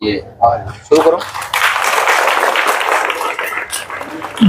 یہ شروع کرو.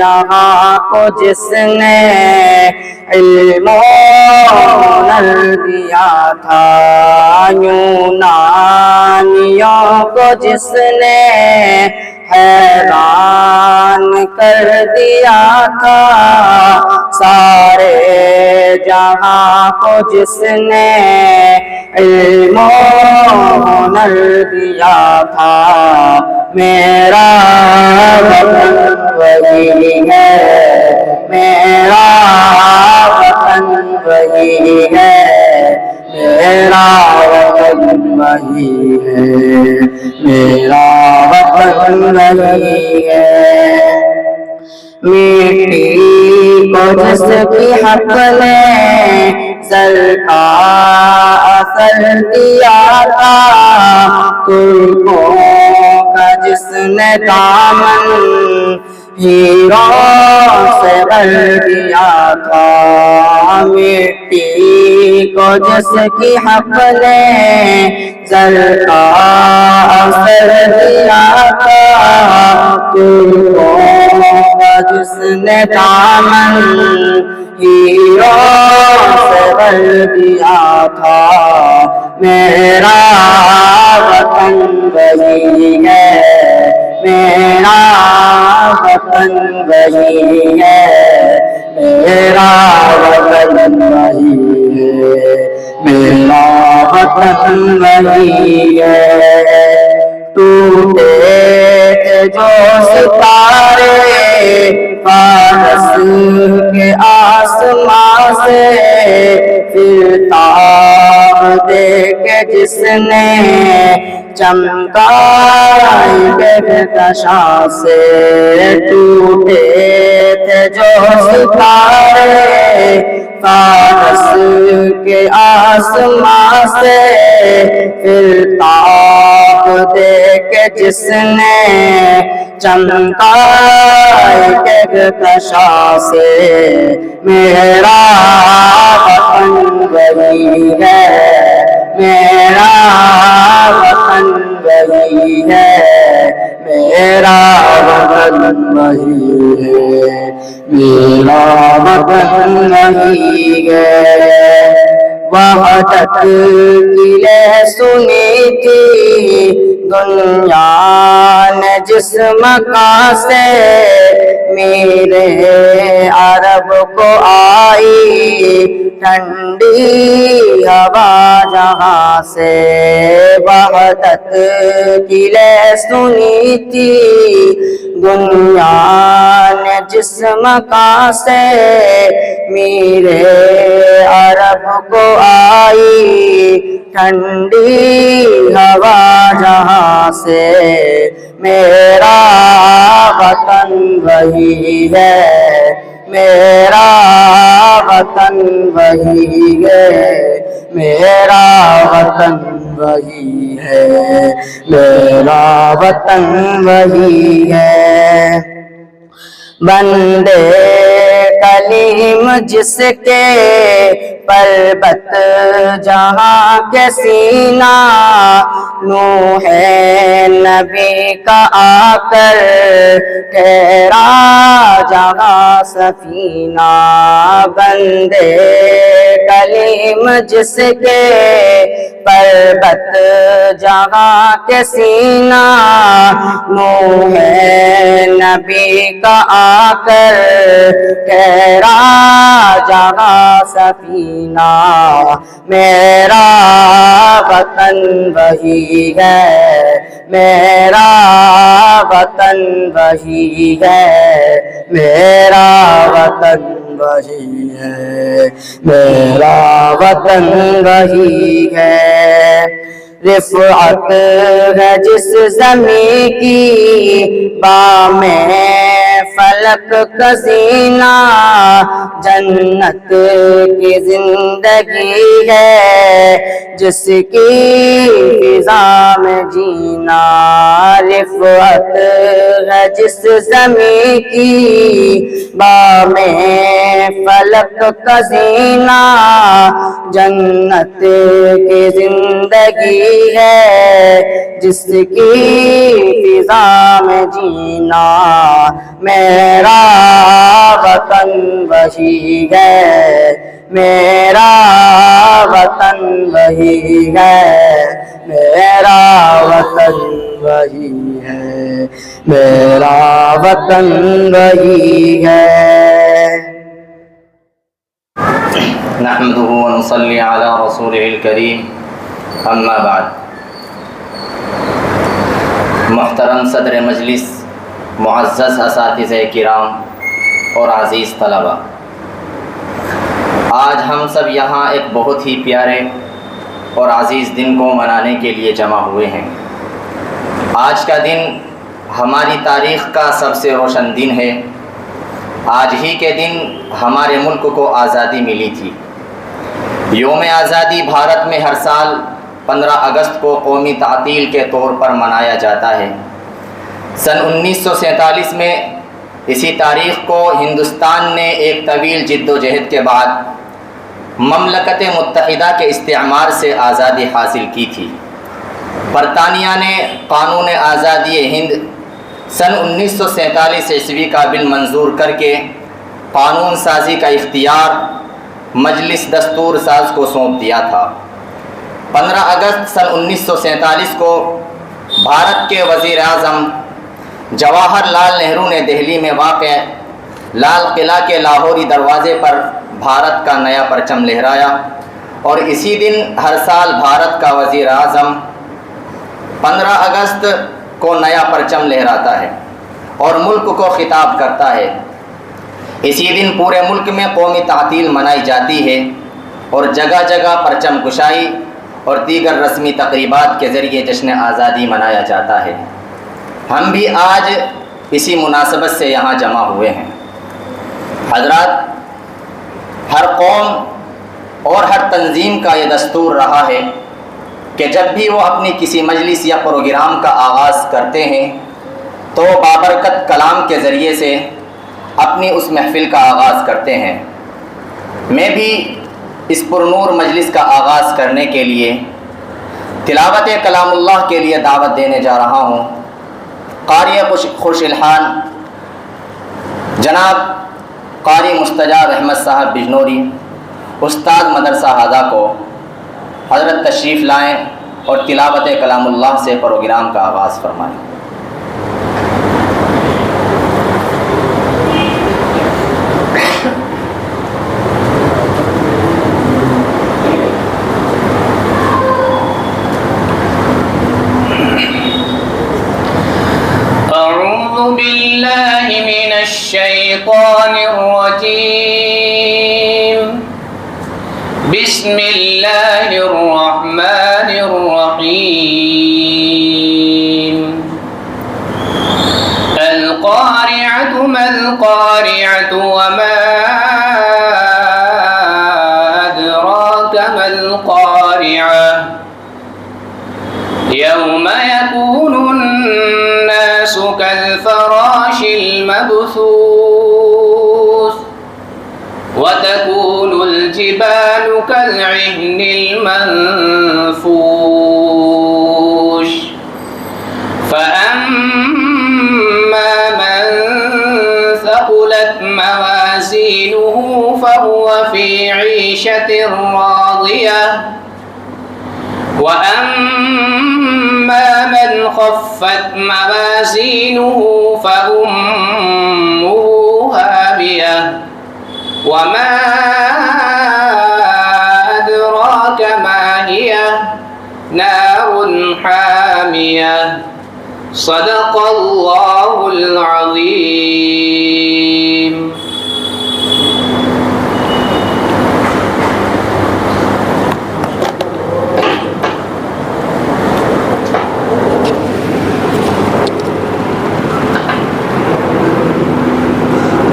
جہاں کو جس نے علم و ہنر دیا تھا، یونانیوں کو جس نے حیران کر دیا تھا، سارے جہاں کو جس نے علم و ہنر دیا تھا، میرا وطن وہی ہے، میرا وطن وہی ہے، میرا وطن وہی ہے، میرا وطن وہی ہے۔ مٹی کو جس کی حق نے سر کا اثر دیا تھا، ترکوں کا جس نے دامن ہیروں سے بھر دیا تھا، مٹی کو جس کی حق نے سر کا اثر دیا تھا، ترکوں کا جس نے دامن ہیروں سے بھر دیا تھا، میرا وطن وہی ہے، میرا وطن وہی ہے، میرا وطن وہی ہے، میرا وطن وہی ہے۔ ٹوٹے تھے جو ستارے فارس کے آسمان سے، پھر تاب دے کے جس نے چمکا کہکشاں سے، ٹوٹے تھے جو ستارے فارس کے آسمان سے، پھر تاب دے کے جس نے چمکا کہکشاں سے، میرا وطن وہی ہے، میرا وطن وہی ہے، میرا وطن وہی ہے، میرا وطن وہی ہے۔ وحدت کی لے سنی تھی دنیا نے جس مکان سے، میرے عرب کو آئی ٹھنڈی ہوا جہاں سے، وحدت کی لے سنی تھی دنیا نے جس مکان سے، میرے عرب کو آئی ٹھنڈی ہوا جہاں سے، میرا وطن وہی ہے، میرا وطن وہی ہے، میرا وطن وہی ہے، میرا وطن وہی ہے۔ بندے کلیم جس کے پربت جہاں کے سینہ، نوح نبی کا آ کر ٹھہرا جہاں سفینہ، بندے کلیم جس کے پربت جہاں کے سینہ، نوح نبی کا آ کر ٹھہرا جہاں سفینہ، میرا وطن وہی ہے، میرا وطن وہی ہے، میرا وطن وہی ہے، میرا وطن وہی ہے۔ رفعت ہے جس زمین کی بام فلک کا زینہ، جنت کی زندگی ہے جس کی فضا میں جینا، رفعت ہے جس زمین کی بام فلک کا زینہ، جنت کی زندگی ہے جس کی فضا میں جینا، میرا وطن وہی ہے، میرا وطن وہی ہے، میرا وطن وہی ہے، میرا وطن وہی ہے۔ نحمده ونصلي على رسوله الكريم، اما بعد۔ محترم صدر مجلس، معزز اساتذہ کرام اور عزیز طلبہ، آج ہم سب یہاں ایک بہت ہی پیارے اور عزیز دن کو منانے کے لیے جمع ہوئے ہیں۔ آج کا دن ہماری تاریخ کا سب سے روشن دن ہے۔ آج ہی کے دن ہمارے ملک کو آزادی ملی تھی۔ یوم آزادی بھارت میں ہر سال 15 اگست کو قومی تعطیل کے طور پر منایا جاتا ہے۔ سن 1947 میں اسی تاریخ کو ہندوستان نے ایک طویل جد و جہد کے بعد مملکت متحدہ کے استعمار سے آزادی حاصل کی تھی۔ برطانیہ نے قانون آزادی ہند سن 1947 عیسوی کا بل منظور کر کے قانون سازی کا اختیار مجلس دستور ساز کو سونپ دیا تھا۔ 15 اگست سن 1947 کو بھارت کے وزیر اعظم جواہر لال نہرو نے دہلی میں واقع لال قلعہ کے لاہوری دروازے پر بھارت کا نیا پرچم لہرایا، اور اسی دن ہر سال بھارت کا وزیر اعظم 15 اگست کو نیا پرچم لہراتا ہے اور ملک کو خطاب کرتا ہے۔ اسی دن پورے ملک میں قومی تعطیل منائی جاتی ہے اور جگہ جگہ پرچم کشائی اور دیگر رسمی تقریبات کے ذریعے جشن آزادی منایا جاتا ہے۔ ہم بھی آج اسی مناسبت سے یہاں جمع ہوئے ہیں۔ حضرات، ہر قوم اور ہر تنظیم کا یہ دستور رہا ہے کہ جب بھی وہ اپنی کسی مجلس یا پروگرام کا آغاز کرتے ہیں تو بابرکت کلام کے ذریعے سے اپنی اس محفل کا آغاز کرتے ہیں۔ میں بھی اس پرنور مجلس کا آغاز کرنے کے لیے تلاوت کلام اللہ کے لیے دعوت دینے جا رہا ہوں۔ قاری خوش الحان جناب قاری مستجاب احمد صاحب بجنوری، استاد مدرسہ ہادہ کو حضرت تشریف لائیں اور تلاوت کلام اللہ سے پروگرام کا آغاز فرمائیں۔ أعوذ بالله من الشيطان الرجيم، بسم الله الرحمن الرحيم۔ القارعة ما القارعة وما أدراك ما القارعة، يوم يكون الناس كالفراش المبثوث، وتكون الجبال كالعهن المنفوش، فأما من ثقلت موازينه فهو في عيشة راضية، وأما من خفت موازينه فأمه هاوية، وما أدراك ما هي، نار حامية۔ صدق الله العظيم۔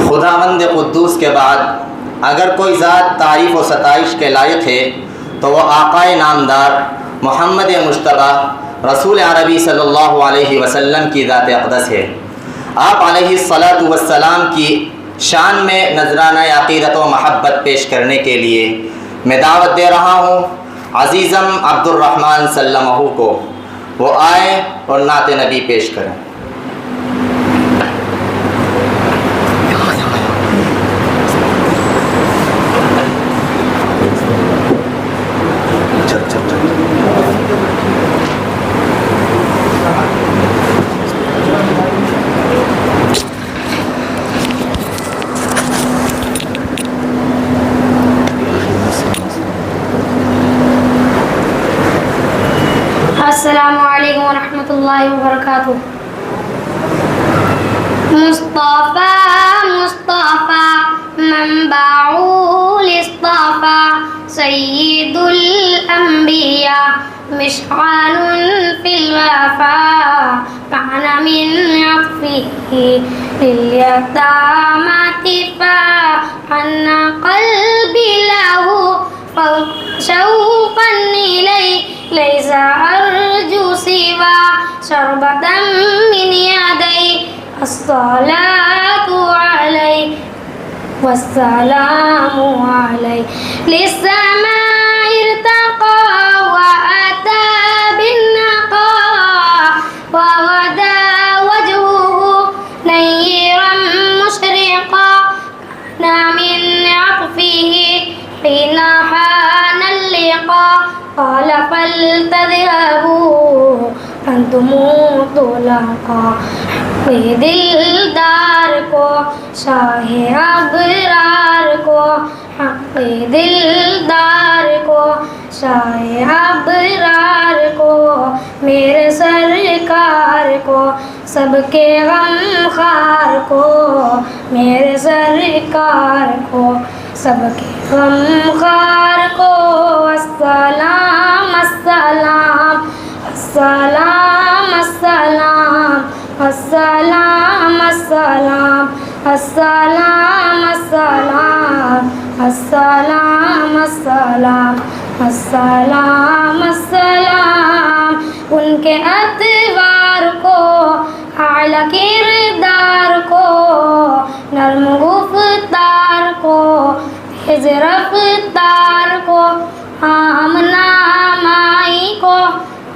خداوند قدوس کے بعد اگر کوئی ذات تعریف و ستائش کے لائق ہے تو وہ آقائے نامدار محمد مجتبی رسول عربی صلی اللہ علیہ وسلم کی ذات اقدس ہے۔ آپ علیہ الصلاۃ والسلام کی شان میں نذرانہ عقیدت و محبت پیش کرنے کے لیے میں دعوت دے رہا ہوں عزیزم عبد الرحمن سلمہ کو، وہ آئیں اور نعت نبی پیش کریں۔ مصطفى مصطفى منبع الاصطفى سيد الأنبياء مشعل في الوفاء كان من عطفه لليتامى تفاء أن قلبي له فوق شوقا إليه ليس أرجو سوى شربة من يديه الصلاة عليه والسلام عليه للسماء ارتقى وأتى بالنقاء وغدا وجهه نيرا مشرقا كان من عطفه حين حان اللقاء قال فلتذهبوا أنتم طلقاء دلدار کو شاہ ابرار کو حق دلدار کو شاہ ابرار کو میرے سرکار کو سب کے غم خار کو میرے سرکار کو سب کے غم خار کو السلام السلام السلام السلام السلام السلام السلام السلام السلام السلام السلام السلام ان کے اتوار کو اعلیٰ کردار کو نرم گفتار کو تیز رفتار کو آمنا مائی کو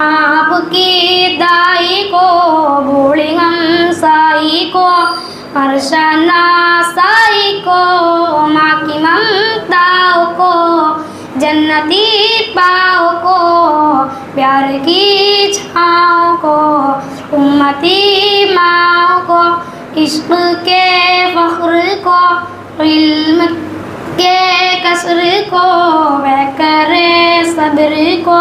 آپ کی دائی کو بوڑھی ہمسائی کو ارشنا سائی کو ماں کی ممتاؤں کو جنتی پاؤں کو پیار کی چھاؤں کو امتی ماؤں کو عشق کے فخر کو علم کے کسر کو وہ کرے صبر کو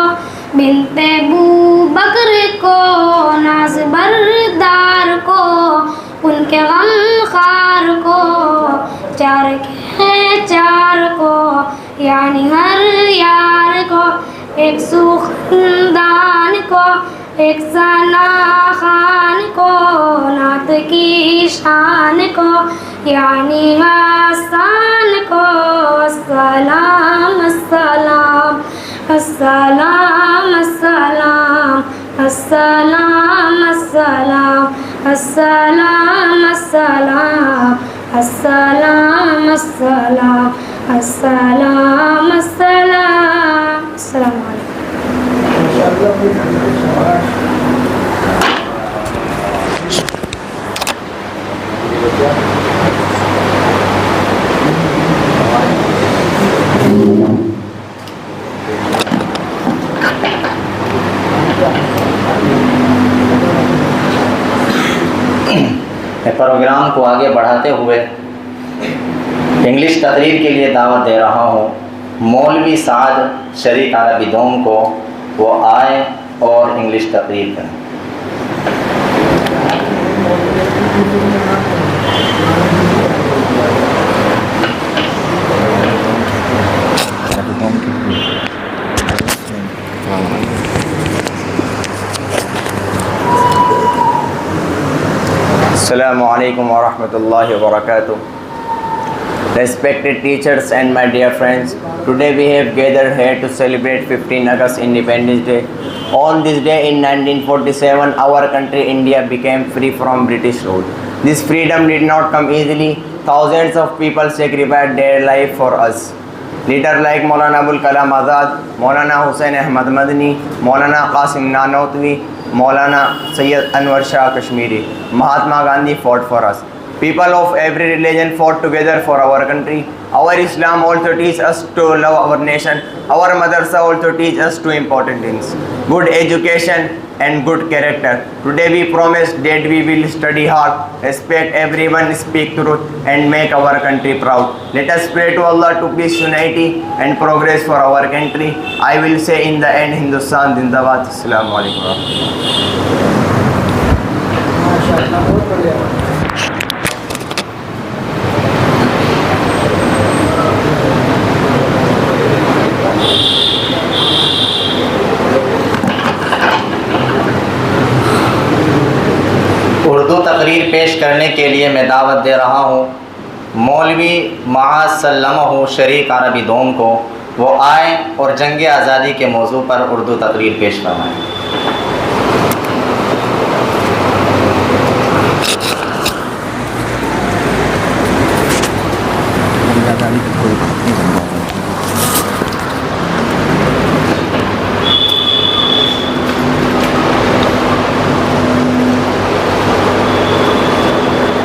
بنت ابو بکر کو ناز بردار کو ان کے غم خار کو چار کے چار کو یعنی ہر یار کو ایک سخندان کو ایک ثنا خان کو نعت کی شان کو یعنی آسان کو السلام السلام السلام السلام السلام السلام السلام السلام السلام السلام السلام السلام السلام پروگرام کو آگے بڑھاتے ہوئے انگلش تقریر کے لیے دعوت دے رہا ہوں مولوی سعد شریک عربی دوم کو، وہ آئیں اور انگلش تقریر کریں۔ Assalamu alaikum wa rahmatullahi wa barakatuh. Respected teachers and my dear friends, today we have gathered here to celebrate 15 August Independence Day. On this day in 1947, our country India became free from British rule. This freedom did not come easily. Thousands of people sacrificed their life for us. Leaders like Maulana Abul Kalam Azad, Maulana Hussain Ahmad Madani, Maulana Qasim Nanotwi, Maulana Sayyid Anwar Shah Kashmiri, Mahatma Gandhi fought for us. People of every religion fought together for our country. Our Islam also teaches us to love our nation. Our madrasa also teaches us two important things: good education and good character. Today we promise that we will study hard, respect everyone, speak truth, and make our country proud. Let us pray to Allah to peace, unity, and progress for our country. I will say in the end, Hindustan Zindabad. Assalamu alaikum. تقریر پیش کرنے کے لیے میں دعوت دے رہا ہوں مولوی معاذ سلمہ شریک عربی دوم کو، وہ آئیں اور جنگ آزادی کے موضوع پر اردو تقریر پیش فرمائیں۔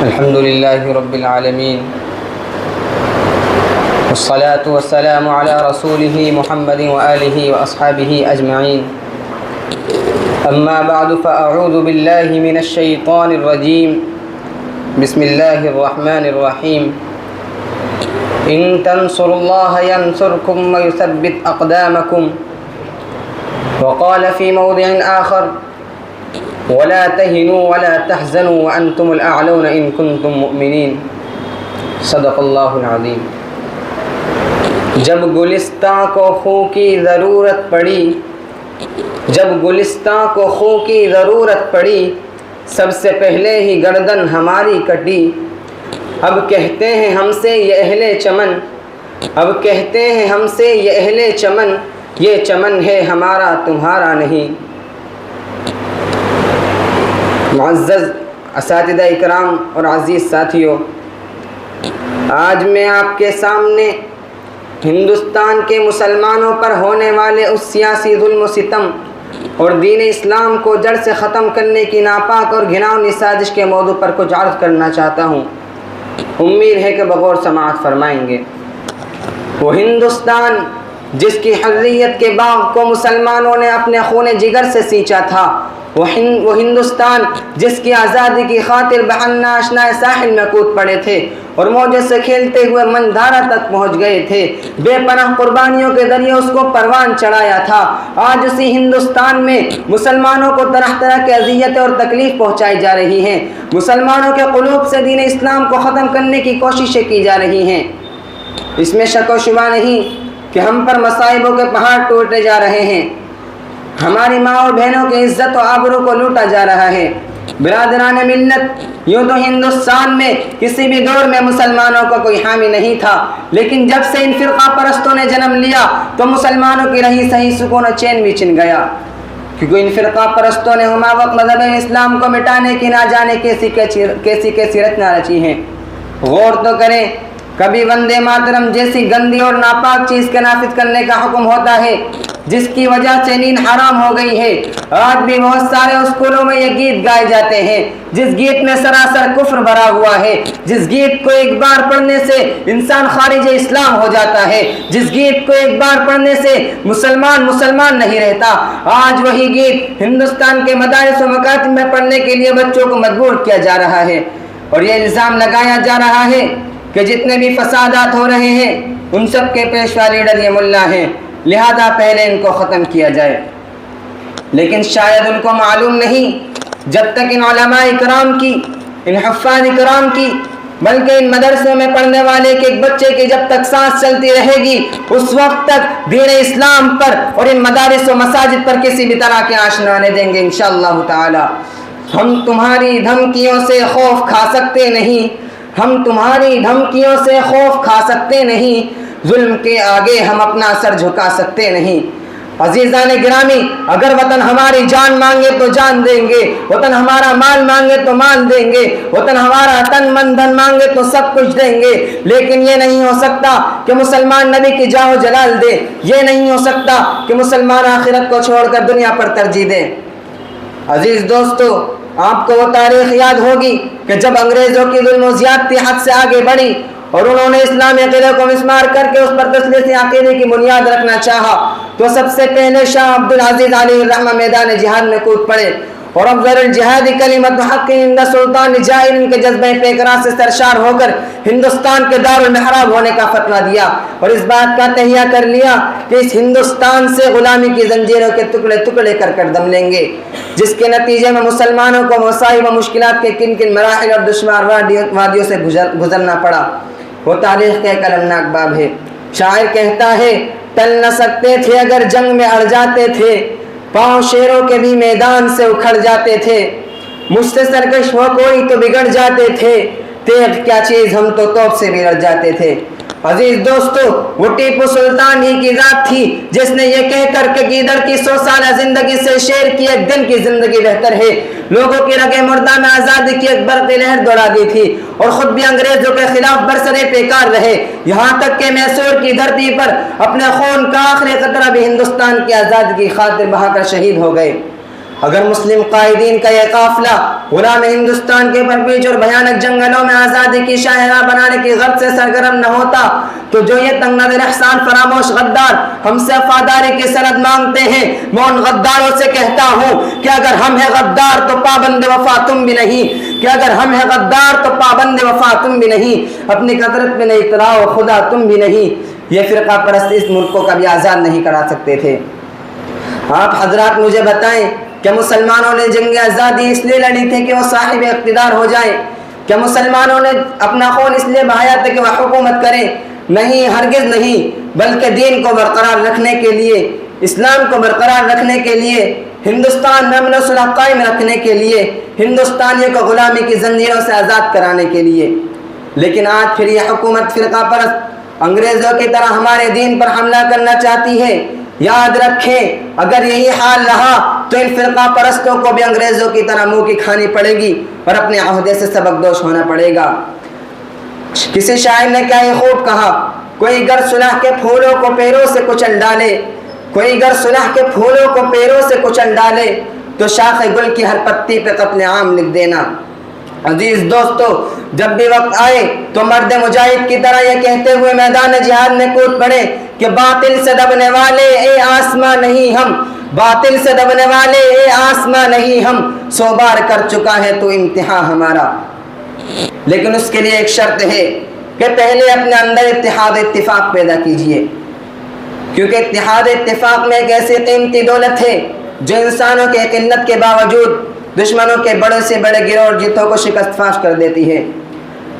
الحمد لله رب العالمين والصلاة والسلام على رسوله محمد وآله وأصحابه أجمعين، أما بعد فأعوذ بالله من الشيطان الرجيم، بسم الله الرحمن الرحيم، إن تنصروا الله ينصركم ويثبت أقدامكم، وقال في موضع آخر ولا تهنوا ولا تحزنوا وأنتم الأعلون إن كنتم مؤمنين، صدق اللہ العظیم۔ جب گلستاں کو خوں کی ضرورت پڑی، جب گلستاں کو خوں کی ضرورت پڑی، سب سے پہلے ہی گردن ہماری کٹی، اب کہتے ہیں ہم سے یہ اہل چمن، اب کہتے ہیں ہم سے یہ اہل چمن، یہ چمن ہے ہمارا تمہارا نہیں۔ معزز اساتذہ اکرام اور عزیز ساتھیوں، آج میں آپ کے سامنے ہندوستان کے مسلمانوں پر ہونے والے اس سیاسی ظلم و ستم اور دین اسلام کو جڑ سے ختم کرنے کی ناپاک اور گھناؤنی سازش کے موضوع پر کچھ عرض کرنا چاہتا ہوں، امید ہے کہ بغور سماعت فرمائیں گے۔ وہ ہندوستان جس کی حریت کے باغ کو مسلمانوں نے اپنے خون جگر سے سینچا تھا، وہ ہندوستان جس کی آزادی کی خاطر بہانہ آشنائے ساحل میں کود پڑے تھے اور موجوں سے کھیلتے ہوئے مندھارا تک پہنچ گئے تھے، بے پناہ قربانیوں کے ذریعے اس کو پروان چڑھایا تھا، آج اسی ہندوستان میں مسلمانوں کو طرح طرح کی اذیتیں اور تکلیف پہنچائی جا رہی ہیں، مسلمانوں کے قلوب سے دین اسلام کو ختم کرنے کی کوششیں کی جا رہی ہیں۔ اس میں شک و شبہ نہیں کہ ہم پر مصائبوں کے پہاڑ ٹوٹے جا رہے ہیں، ہماری ماں اور بہنوں کی عزت و آبرو کو لوٹا جا رہا ہے۔ برادران ملت، یوں تو ہندوستان میں کسی بھی دور میں مسلمانوں کا کوئی حامی نہیں تھا، لیکن جب سے ان فرقہ پرستوں نے جنم لیا تو مسلمانوں کی رہی سہی سکون و چین بھی چھن گیا، کیونکہ ان فرقہ پرستوں نے ہما وقت مذہب اسلام کو مٹانے کی نہ جانے کیسی رچنا رچی ہیں۔ غور تو کریں، کبھی وندے ماترم جیسی گندی اور ناپاک چیز کے نافذ کرنے کا حکم ہوتا ہے جس کی وجہ سے نیند حرام ہو گئی ہے، آج بھی بہت سارے اسکولوں میں یہ گیت گائے جاتے ہیں جس گیت میں سراسر کفر بھرا ہوا ہے، جس گیت کو ایک بار پڑھنے سے انسان خارج اسلام ہو جاتا ہے، جس گیت کو ایک بار پڑھنے سے مسلمان نہیں رہتا۔ آج وہی گیت ہندوستان کے مدارس و مکاتب میں پڑھنے کے لیے بچوں کو مجبور کیا جا رہا ہے، اور یہ الزام لگایا جا رہا ہے کہ جتنے بھی فسادات ہو رہے ہیں ان سب کے پیشوا لیڈر یہ ملا ہیں، لہذا پہلے ان کو ختم کیا جائے۔ لیکن شاید ان کو معلوم نہیں، جب تک ان علماء کرام کی، ان حفاظ کرام کی، بلکہ ان مدرسوں میں پڑھنے والے کے ایک بچے کی جب تک سانس چلتی رہے گی، اس وقت تک دین اسلام پر اور ان مدارس و مساجد پر کسی بھی طرح کے آنچ نہ آنے دیں گے انشاءاللہ تعالی۔ ہم تمہاری دھمکیوں سے خوف کھا سکتے نہیں، ہم تمہاری دھمکیوں سے خوف کھا سکتے نہیں، ظلم کے آگے ہم اپنا سر جھکا سکتے نہیں۔ عزیزان گرامی، اگر وطن ہماری جان مانگے تو جان دیں گے، وطن ہمارا مال مانگے تو مال دیں گے، وطن ہمارا تن من دھن مانگے تو سب کچھ دیں گے، لیکن یہ نہیں ہو سکتا کہ مسلمان نبی کی جاہ و جلال دے، یہ نہیں ہو سکتا کہ مسلمان آخرت کو چھوڑ کر دنیا پر ترجیح دے۔ عزیز دوستو، آپ کو وہ تاریخ یاد ہوگی کہ جب انگریزوں کی ظلم و زیادتی حد سے آگے بڑھی اور انہوں نے اسلامی عقیدے کو مسمار کر کے اس پر تسلیسی عقیدے کی بنیاد رکھنا چاہا تو سب سے پہلے شاہ عبدالعزیز علیہ الرحمہ میدان جہاد میں کود پڑے اور افضل الجہاد کلمۃ حق عند سلطان جائر کے جذبہ پیکرا سے سرشار ہو کر ہندوستان کے دار المحراب ہونے کا فتویٰ دیا اور اس بات کا تہیہ کر لیا کہ اس ہندوستان سے غلامی کی زنجیروں کے ٹکڑے ٹکڑے کر کر دم لیں گے، جس کے نتیجے میں مسلمانوں کو مصائب و مشکلات کے کن کن مراحل اور دشوار وادیوں سے گزرنا پڑا۔ وہ تاریخ کا ایک المناک باب ہے۔ شاعر کہتا ہے، ٹل نہ سکتے تھے اگر جنگ میں اڑ جاتے تھے، پاؤں شیروں کے بھی میدان سے اکھڑ جاتے تھے، مجھ سے سرکش ہو کوئی تو بگڑ جاتے تھے، تیغ کیا چیز ہم تو توپ سے بگڑ جاتے تھے۔ عزیز دوستو، وہ ٹیپو سلطان ہی کی ذات تھی جس نے یہ کہہ کر کہ گیدڑ کی 100 سالہ زندگی سے شیر کی ایک دن کی زندگی بہتر ہے، لوگوں کی رگے مردہ میں آزادی کی ایک برقی لہر دوڑا دی تھی، اور خود بھی انگریزوں کے خلاف برسرے پیکار رہے، یہاں تک کہ میسور کی دھرتی پر اپنے خون کا آخری قطرہ بھی ہندوستان کی آزادی کی خاطر بہا کر شہید ہو گئے۔ اگر مسلم قائدین کا یہ قافلہ غلام ہندوستان کے پرپیچ اور بھیانک جنگلوں میں آزادی کی شاہراہ بنانے کی غرض سے سرگرم نہ ہوتا تو جو یہ تنگ نظر احسان فراموش غدار ہم سے وفاداری کی سند مانگتے ہیں، میں ان غداروں سے کہتا ہوں کہ اگر ہم ہیں غدار تو پابند وفا تم بھی نہیں، کہ اگر ہم ہیں غدار تو پابند وفا تم بھی نہیں، اپنی کثرت میں نہیں اتراؤ خدا تم بھی نہیں۔ یہ فرقہ پرست اس ملک کو کبھی آزاد نہیں کرا سکتے تھے۔ آپ حضرات مجھے بتائیں کہ مسلمانوں نے جنگ آزادی اس لیے لڑی تھی کہ وہ صاحب اقتدار ہو جائیں؟ کیا مسلمانوں نے اپنا خون اس لیے بہایا تھا کہ وہ حکومت کریں؟ نہیں، ہرگز نہیں، بلکہ دین کو برقرار رکھنے کے لیے، اسلام کو برقرار رکھنے کے لیے، ہندوستان میں امن و صلح قائم رکھنے کے لیے، ہندوستانیوں کو غلامی کی زنجیروں سے آزاد کرانے کے لیے۔ لیکن آج پھر یہ حکومت فرقہ پرست انگریزوں کی طرح ہمارے دین پر حملہ کرنا چاہتی ہے۔ یاد رکھیں، اگر یہی حال رہا تو ان فرقہ پرستوں کو بھی انگریزوں کی طرح منہ کی کھانی پڑے گی اور اپنے عہدے سے سبکدوش ہونا پڑے گا۔ کسی شاعر نے کیا یہ خوب کہا، کوئی گر صلح کے پھولوں کو پیروں سے کچل ڈالے، کوئی گر صلح کے پھولوں کو پیروں سے کچل ڈالے تو شاخ گل کی ہر پتی پہ قتل عام لکھ دینا۔ عزیز دوستو، جب بھی وقت آئے تو مرد مجاہد کی طرح یہ کہتے ہوئے میدان جہاد میں کود پڑے کہ باطل سے دبنے والے اے آسماں نہیں ہم، باطل سے دبنے والے اے آسماں نہیں ہم، 100 بار کر چکا ہے تو امتحان ہمارا۔ لیکن اس کے لیے ایک شرط ہے کہ پہلے اپنے اندر اتحاد اتفاق پیدا کیجئے، کیونکہ اتحاد اتفاق میں ایک ایسی قیمتی دولت ہے جو انسانوں کے قلت کے باوجود دشمنوں کے بڑے سے بڑے گروہ اور جتوں کو شکست فاش کر دیتی ہے۔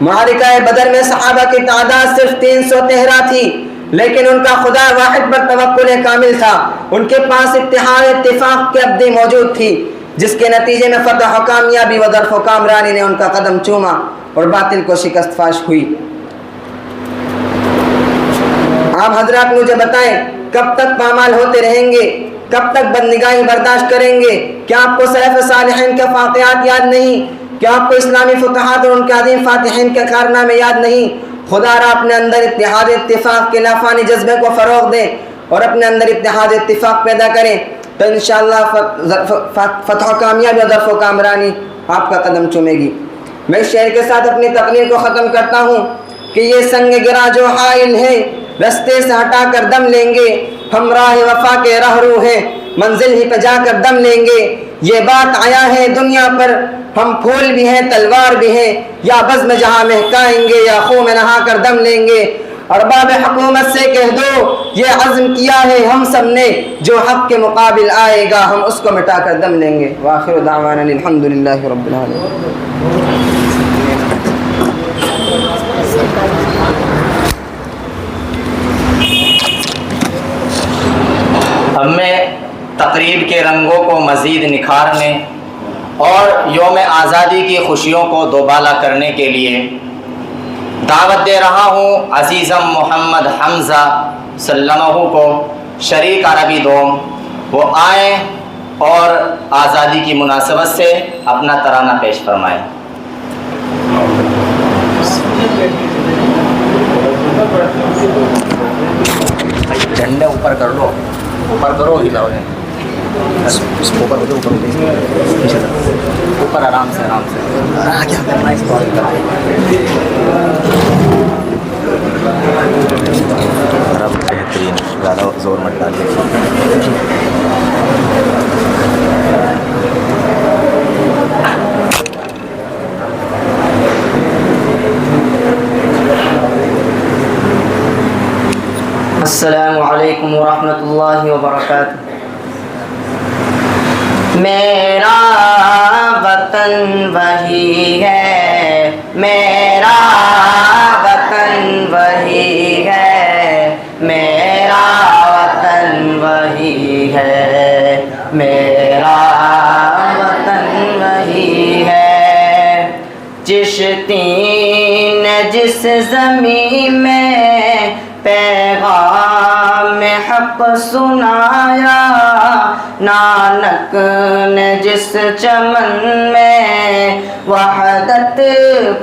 معرکہ بدر میں صحابہ کی تعداد صرف 313 تھی، لیکن ان کا خدا واحد پر توکل کامل تھا، ان کے پاس اتحاد اتفاق کی ابدی موجود تھی، جس کے نتیجے میں فتح و کامیابی و ظرف و کامرانی نے ان کا قدم چوما اور باطل کو شکست فاش ہوئی۔ آپ حضرات مجھے بتائیں، کب تک پامال ہوتے رہیں گے؟ کب تک بدنگاہی برداشت کریں گے؟ کیا آپ کو سلف صالحین کے واقعات یاد نہیں؟ کیا آپ کو اسلامی فتوحات اور ان کے عظیم فاتحین کے کارنامے یاد نہیں؟ خدا را اپنے اندر اتحاد اتفاق کے لافانی جذبے کو فروغ دیں اور اپنے اندر اتحاد اتفاق پیدا کریں تو انشاءاللہ فتح و کامیابی اور ظرف و کامرانی آپ کا قدم چومے گی۔ میں اس شعر کے ساتھ اپنی تقریر کو ختم کرتا ہوں کہ یہ سنگ گرا جو حائل ہے رستے سے ہٹا کر دم لیں گے، ہم راہ وفا کے رہرو ہیں منزل ہی پہ جا کر دم لیں گے، یہ بات آیا ہے دنیا پر ہم پھول بھی ہیں تلوار بھی ہیں، یا بزم جہاں مہکائیں گے یا خون میں نہا کر دم لیں گے۔ ارباب حکومت سے کہہ دو یہ عزم کیا ہے ہم سب نے، جو حق کے مقابل آئے گا ہم اس کو مٹا کر دم لیں گے۔ وآخر دعوانا الحمدللہ رب العالمین۔ ہم میں تقریب کے رنگوں کو مزید نکھارنے اور یوم آزادی کی خوشیوں کو دوبالا کرنے کے لیے دعوت دے رہا ہوں عزیزم محمد حمزہ سلمہ کو، شریک عربی دوم، وہ آئیں اور آزادی کی مناسبت سے اپنا ترانہ پیش فرمائیں۔ جھنڈے اوپر کر لو، اوپر کرو، ہلاؤ اوپر اوپر آرام سے آرام سے کیا کرنا ہے اس کو رب بہترین، زیادہ زور مت ڈالیے۔ السلام علیکم ورحمۃ اللہ وبرکاتہ۔ میرا وطن وہی ہے، میرا وطن وہی ہے، میرا وطن وہی ہے، میرا وطن وہی کشتی نے جس زمین میں پیغام حق سنایا، نانک نے جس چمن میں وحدت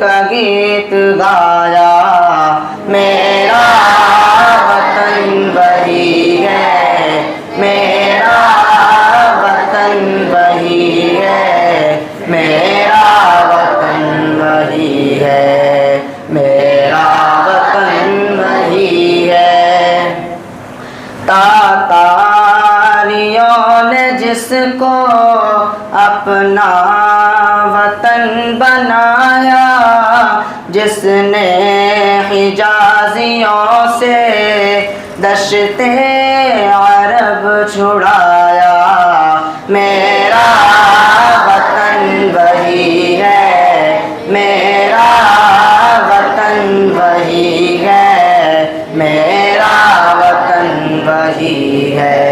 کا گیت گایا، میرا وطن وہی ہے، میرا وطن وہی ہے، میرا وطن وہی ہے، میرا وطن وہی ہے۔ تاتاریوں نے جس کو اپنا وطن بنایا، جس نے حجازیوں سے دشت عرب چھڑایا، میرا وطن وہی ہے، میرا وطن وہی ہے، میرا وطن وہی ہے،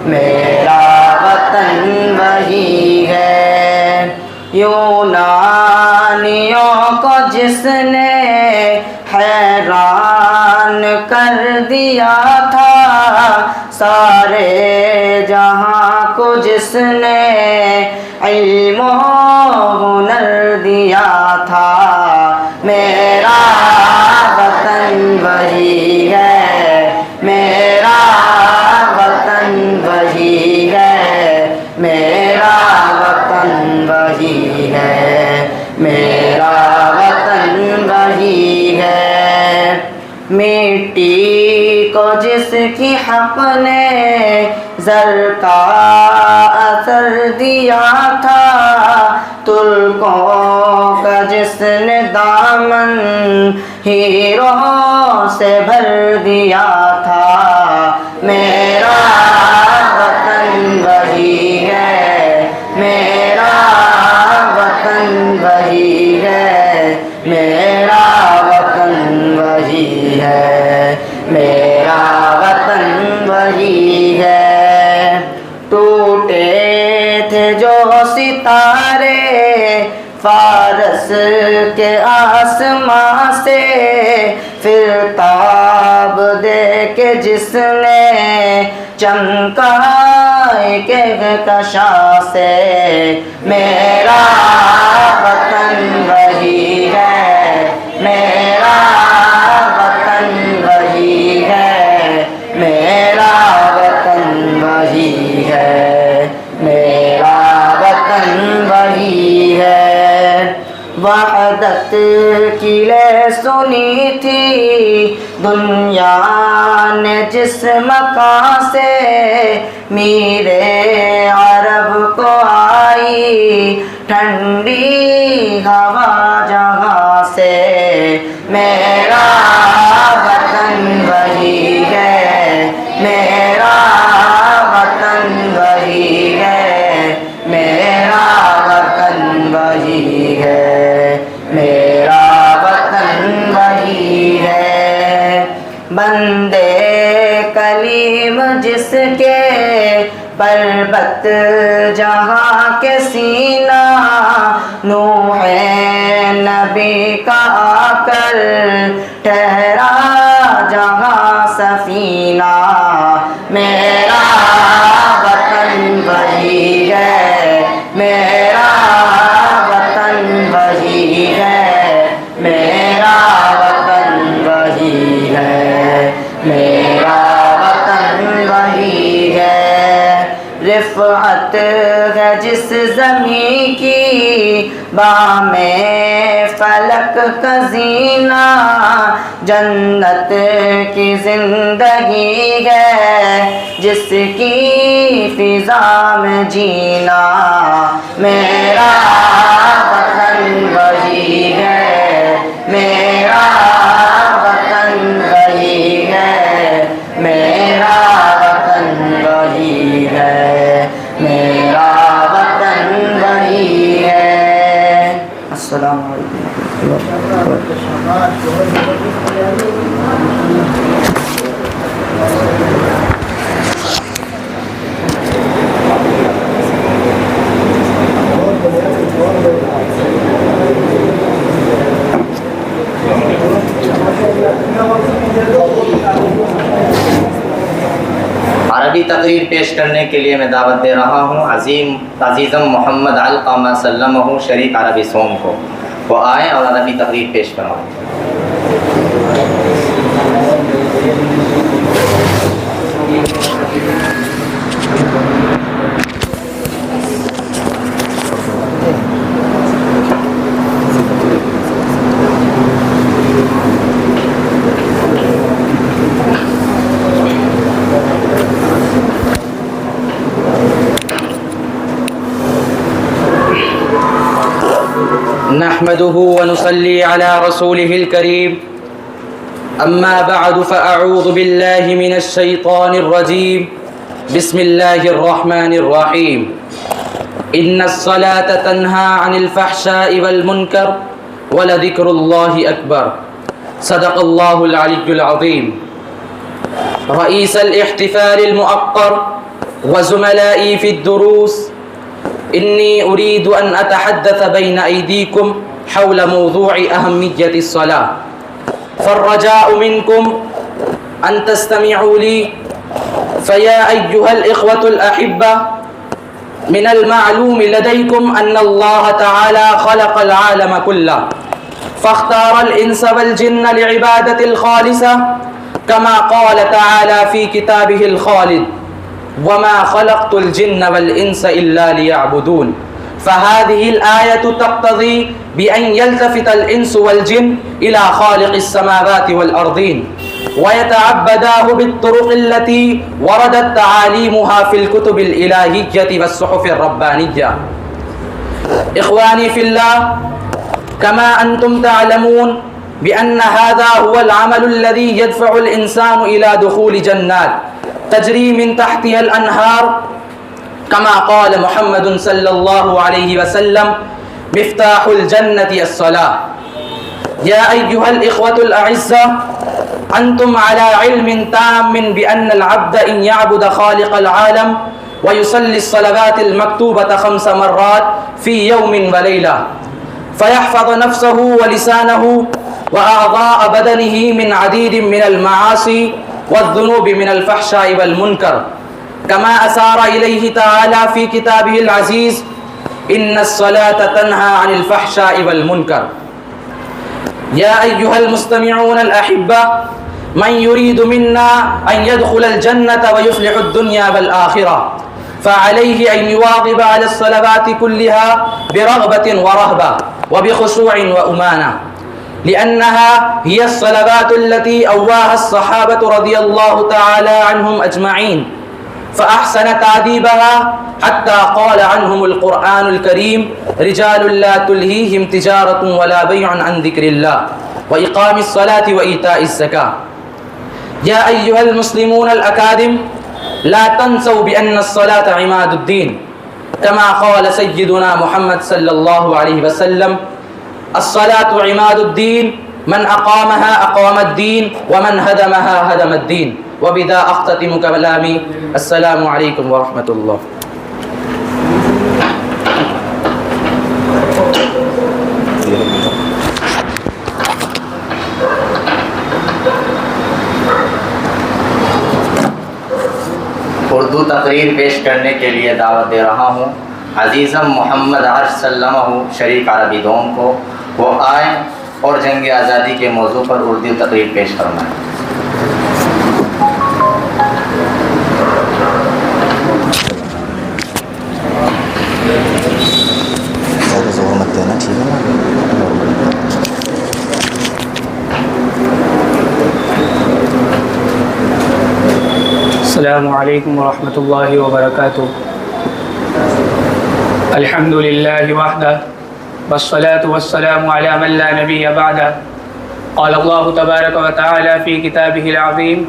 میرا وطن وہی ہے۔ یونانیوں کو جس نے حیران کر دیا تھا، سارے جہاں کو جس نے علم و ہنر دیا تھا، میرا وطن وہی ہے، میرا وطن وہی ہے، میرا وطن وہی ہے، میرا وطن وہی ہے۔ مٹی کو جس کی حق نے زر کا اثر دیا تھا، ترکوں کا جس نے دامن ہیروں سے بھر دیا تھا، میرا وطن وہی ہے، میرا وطن وہی ہے، میرا وطن وہی ہے، میرا وطن وہی ہے۔ ٹوٹے تھے جو ستارے فارس کے آسمان سے، پھر تاب دے کے جس نے چمکا کہکشاں سے، میرا وطن وہی ہے، میرا وطن وہی ہے، میرا وطن وہی ہے، میرا وطن وہی ہے۔ وحدت کی لے سنی تھی دنیا نے جس مکان سے، میرے عرب کو آئی ٹھنڈی ہوا جہاں سے، میرا وطن وہی ہے، میرا وطن وہی ہے، میرا وطن وہی ہے، میرا وطن وہی ہے۔ بندے کلیم جس کے پربت جہاں کے سینہ، نوح نبی کا آ کر ٹھہرا جہاں سفینہ، میرا وطن وہی ہے، میرا وطن وہی ہے، میرا وطن وہی ہے، میرا وطن وہی ہے۔ رفعت ہے جس زمین کی بام فلک کا زینہ، جنت کی زندگی ہے جس کی فضا میں جینا، میرا وطن وہی ہے، میرا وطن وہی ہے، میرا وطن وہی ہے، میرا وطن وہی ہے۔ السلام علیکم۔ ابھی تقریر پیش کرنے کے لیے میں دعوت دے رہا ہوں عزیزم محمد علقمہ سلمہ شریک عربی سوم کو، وہ آئیں اور عربی تقریر پیش کروائیں۔ نحمده ونصلي على رسوله الكريم أما بعد فأعوذ بالله من الشيطان الرجيم بسم الله الرحمن الرحيم إن الصلاة تنهى عن الفحشاء والمنكر ولذكر الله أكبر صدق الله العلي العظيم رئيس الاحتفال المؤقر وزملائي في الدروس، إني أريد أن أتحدث بين أيديكم حول موضوع أهمية الصلاة، فالرجاء منكم أن تستمعوا لي. فيا أيها الإخوة الأحبة، من المعلوم لديكم أن الله تعالى خلق العالم كله، فاختار الإنس والجن لعبادة الخالصة، كما قال تعالى في كتابه الخالد: وما خلقت الجن والإنس إلا ليعبدون. فهذه الآية تقتضي بأن يلتفت الإنس والجن إلى خالق السماوات والأرضين ويتعبداه بالطرق التي وردت تعاليمها في الكتب الإلهية والصحف الربانية. إخواني في الله، كما أنتم تعلمون بأن هذا هو العمل الذي يدفع الإنسان إلى دخول جنات تجري من تحتها الأنهار، كما قال محمد صلى الله عليه وسلم: مفتاح الجنة الصلاة. يا أيها الإخوة الأعزة، أنتم على علم تام بأن العبد إن يعبد خالق العالم ويصلي الصلوات المكتوبة 5 مرات في يوم وليلة، فيحفظ نفسه ولسانه وأعضاء بدنه من عديد من المعاصي والذنوب من الفحشاء والمنكر، كما أشار إليه تعالى في كتابه العزيز: إن الصلاة تنهى عن الفحشاء والمنكر. يا أيها المستمعون الأحبة، من يريد منا أن يدخل الجنة ويفلح الدنيا والآخرة، فعليه أن يواظب على الصلوات كلها برغبة ورهبة وبخشوع وأمانة، لأنها هي الصلوات التي أواها الصحابة رضي الله تعالى عنهم أجمعين، فأحسن تعذيبها حتى قال عنهم القرآن الكريم: رجال لا تلهيهم تجارة ولا بيع عن ذكر الله وإقام الصلاة وإيتاء الزكاة. يا أيها المسلمون الأكارم، لا تنسوا بأن الصلاة عماد الدين، كما قال سيدنا محمد صلى الله عليه وسلم: الصلاة عماد الدين، من أقامها أقام الدين ومن هدمها هدم الدين. وبذا أختتم كلامي. السلام عليكم ورحمة الله. اردو تقریر پیش کرنے کے لیے دعوت دے رہا ہوں عزیزم محمد عرش سلمہ شریک عربی دوم کو، وہ آئیں اور جنگ آزادی کے موضوع پر اردو تقریر پیش فرمائیں۔ السلام علیکم ورحمۃ اللہ وبرکاتہ۔ الحمد للہ وحدہ والصلاة والسلام علی من لا نبی بعدہ۔ قال اللہ تبارک وتعالی فی کتابہ العظیم: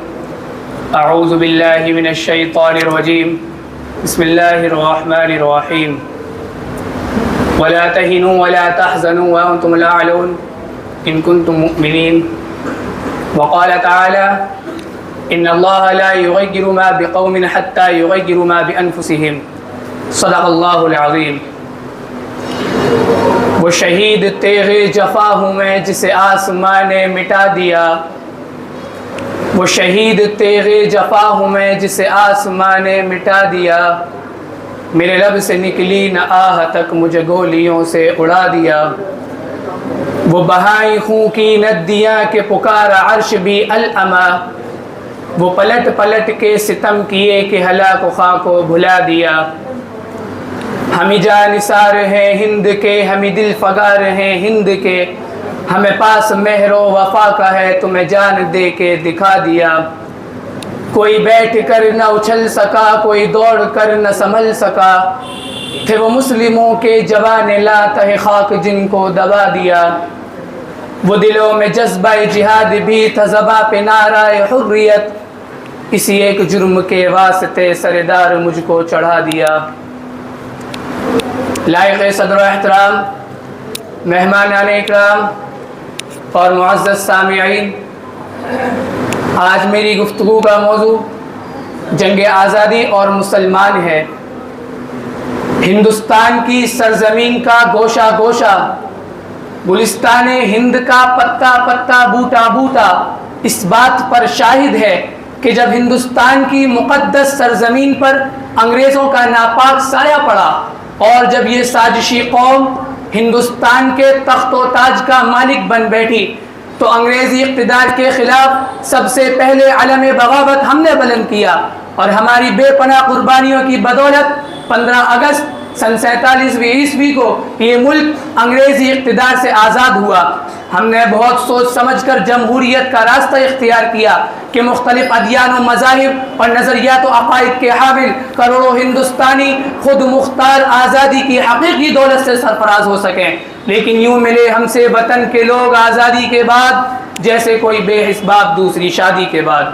اعوذ باللہ من الشیطان الرجیم، بسم اللہ الرحمن الرحیم۔ ولا تهنوا ولا تحزنوا وانتم الاعلون ان كنتم مؤمنین۔ وقال تعالی: ان اللہ لا یغیر ما بقوم حتی یغیروا ما بانفسهم۔ صدق اللہ العظیم۔ وہ شہید تیغ جفا ہوں میں جسے آسمان نے مٹا دیا، وہ شہید تیغ جفا ہوں میں جسے آسمان نے مٹا دیا، میرے لب سے نکلی نہ آہ تک مجھے گولیوں سے اڑا دیا۔ وہ بہائی خون کی ندیاں کے پکارا عرش بھی العما، وہ پلٹ پلٹ کے ستم کیے کہ ہلاک و خاک کو بھلا دیا۔ ہمیں جانثار ہیں ہند کے، ہمیں دل فگار ہیں ہند کے، ہمیں پاس مہر و وفا کا ہے تمہیں جان دے کے دکھا دیا۔ کوئی بیٹھ کر نہ اچھل سکا، کوئی دوڑ کر نہ سنبھل سکا، تھے وہ مسلموں کے جوان لاتہ خاک جن کو دبا دیا۔ وہ دلوں میں جذبہ جہاد بھی تھا، زباں پہ نعرہ حریت، اسی ایک جرم کے واسطے سردار مجھ کو چڑھا دیا۔ لائق صدر و احترام مہمانان اکرام اور معزز سامعین، آج میری گفتگو کا موضوع جنگ آزادی اور مسلمان ہے۔ ہندوستان کی سرزمین کا گوشہ گوشہ، گلستان ہند کا پتا پتا بوٹا بوٹا اس بات پر شاہد ہے کہ جب ہندوستان کی مقدس سرزمین پر انگریزوں کا ناپاک سایہ پڑا اور جب یہ سازشی قوم ہندوستان کے تخت و تاج کا مالک بن بیٹھی، تو انگریزی اقتدار کے خلاف سب سے پہلے علم بغاوت ہم نے بلند کیا، اور ہماری بے پناہ قربانیوں کی بدولت 15 اگست سن 47ویں عیسوی کو یہ ملک انگریزی اقتدار سے آزاد ہوا۔ ہم نے بہت سوچ سمجھ کر جمہوریت کا راستہ اختیار کیا کہ مختلف ادیان و مذاہب اور نظریات و عقائد کے حامل کروڑوں ہندوستانی خود مختار آزادی کی حقیقی دولت سے سرفراز ہو سکیں، لیکن یوں ملے ہم سے وطن کے لوگ آزادی کے بعد جیسے کوئی بے حس باپ دوسری شادی کے بعد۔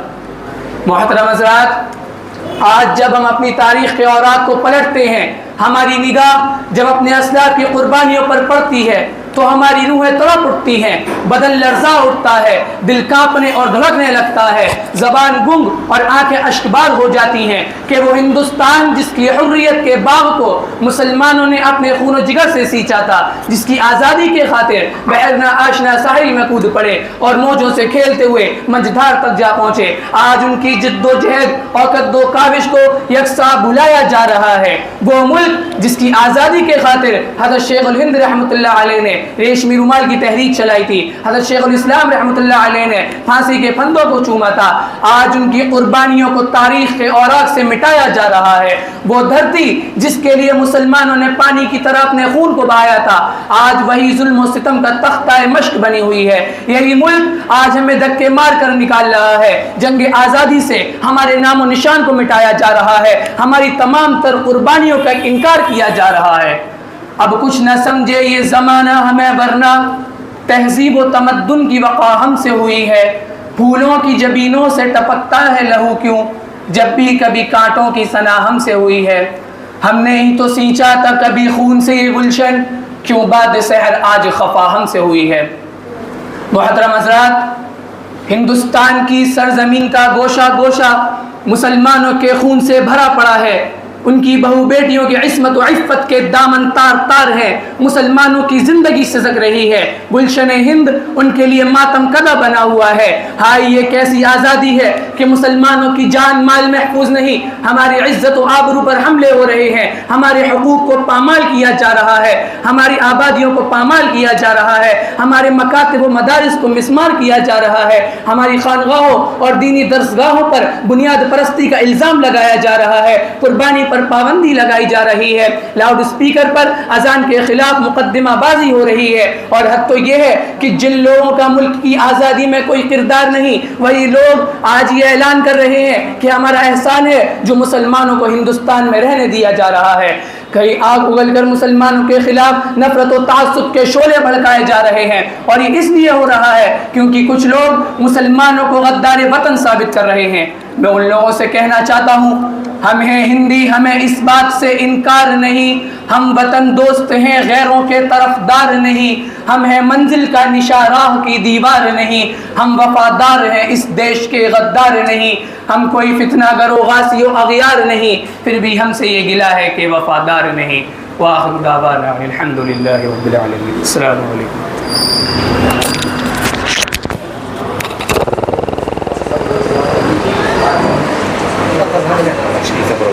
محترم حضرات، آج جب ہم اپنی تاریخ کے اوراق کو پلٹتے ہیں، ہماری نگاہ جب اپنے اسلاف کی قربانیوں پر پڑتی ہے تو ہماری روحیں تڑپ اٹھتی ہیں، بدن لرزا اٹھتا ہے، دل کانپنے اور دھڑکنے لگتا ہے، زبان گنگ اور آنکھیں اشکبار ہو جاتی ہیں کہ وہ ہندوستان جس کی حریت کے باغ کو مسلمانوں نے اپنے خون و جگر سے سینچا تھا، جس کی آزادی کے خاطر بحرنا آشنا ساحل میں کود پڑے اور موجوں سے کھیلتے ہوئے منجھدار تک جا پہنچے، آج ان کی جد و جہد اور قد و کاوش کو یکساں بھلایا جا رہا ہے۔ وہ ملک جس کی آزادی کے خاطر حضرت شیخ الہند رحمۃ اللہ علیہ نے ریشمی رومال کی تحریک چلائی تھی، حضرت شیخ الاسلام رحمۃ اللہ علیہ نے پھانسی کے پھندوں کو چوما تھا، آج ان کی قربانیوں کو تاریخ کے اوراق سے مٹایا جا رہا ہے۔ وہ دھرتی جس کے لیے مسلمانوں نے پانی کی طرح اپنے خون کو بہایا تھا، آج وہی ظلم و ستم کا تختہ مشق بنی ہوئی ہے۔ یہی ملک آج ہمیں دھکے مار کر نکال رہا ہے، جنگ آزادی سے ہمارے نام و نشان کو مٹایا جا رہا ہے، ہماری تمام تر قربانیوں کا انکار کیا جا رہا ہے۔ اب کچھ نہ سمجھے یہ زمانہ ہمیں، ورنہ تہذیب و تمدن کی وقع ہم سے ہوئی ہے، پھولوں کی جبینوں سے ٹپکتا ہے لہو کیوں، جب بھی کبھی کانٹوں کی ثنا ہم سے ہوئی ہے، ہم نے ہی تو سینچا تھا کبھی خون سے یہ گلشن، کیوں بعد سحر آج خفا ہم سے ہوئی ہے۔ محترم حضرات، ہندوستان کی سرزمین کا گوشہ گوشہ مسلمانوں کے خون سے بھرا پڑا ہے، ان کی بہو بیٹیوں کی عصمت و عفت کے دامن تار تار ہے، مسلمانوں کی زندگی سزک رہی ہے، گلشن ہند ان کے لیے ماتم کدہ بنا ہوا ہے۔ ہائے یہ کیسی آزادی ہے کہ مسلمانوں کی جان مال محفوظ نہیں، ہماری عزت و آبرو پر حملے ہو رہے ہیں، ہمارے حقوق کو پامال کیا جا رہا ہے، ہماری آبادیوں کو پامال کیا جا رہا ہے، ہمارے مکاتب و مدارس کو مسمار کیا جا رہا ہے، ہماری خانقاہوں اور دینی درسگاہوں پر بنیاد پرستی کا الزام لگایا جا رہا ہے، قربانی پر پابندی لگائی جا رہی ہے، لاؤڈ اسپیکر پر اذان کے خلاف مقدمہ بازی ہو رہی ہے، اور حد تو یہ ہے کہ جن لوگوں کا ملک کی آزادی میں کوئی کردار نہیں، وہی لوگ آج یہ اعلان کر رہے ہیں کہ ہمارا احسان ہے جو مسلمانوں کو ہندوستان میں رہنے دیا جا رہا ہے۔ کئی آگ اگل کر مسلمانوں کے خلاف نفرت و تعصب کے شعلے بھڑکائے جا رہے ہیں، اور یہ اس لیے ہو رہا ہے کیونکہ کچھ لوگ مسلمانوں کو غدار وطن ثابت کر رہے ہیں۔ میں ان لوگوں سے کہنا چاہتا ہوں، ہم ہیں ہندی، ہمیں اس بات سے انکار نہیں، ہم وطن دوست ہیں، غیروں کے طرفدار نہیں، ہم ہیں منزل کا نشاں راہ کی دیوار نہیں، ہم وفادار ہیں اس دیش کے غدار نہیں، ہم کوئی فتنہ گر و غاصی و اغیار نہیں، پھر بھی ہم سے یہ گلہ ہے کہ وفادار نہیں۔ وآخر دعوانا الحمدللہ رب العالمین۔ السلام علیکم۔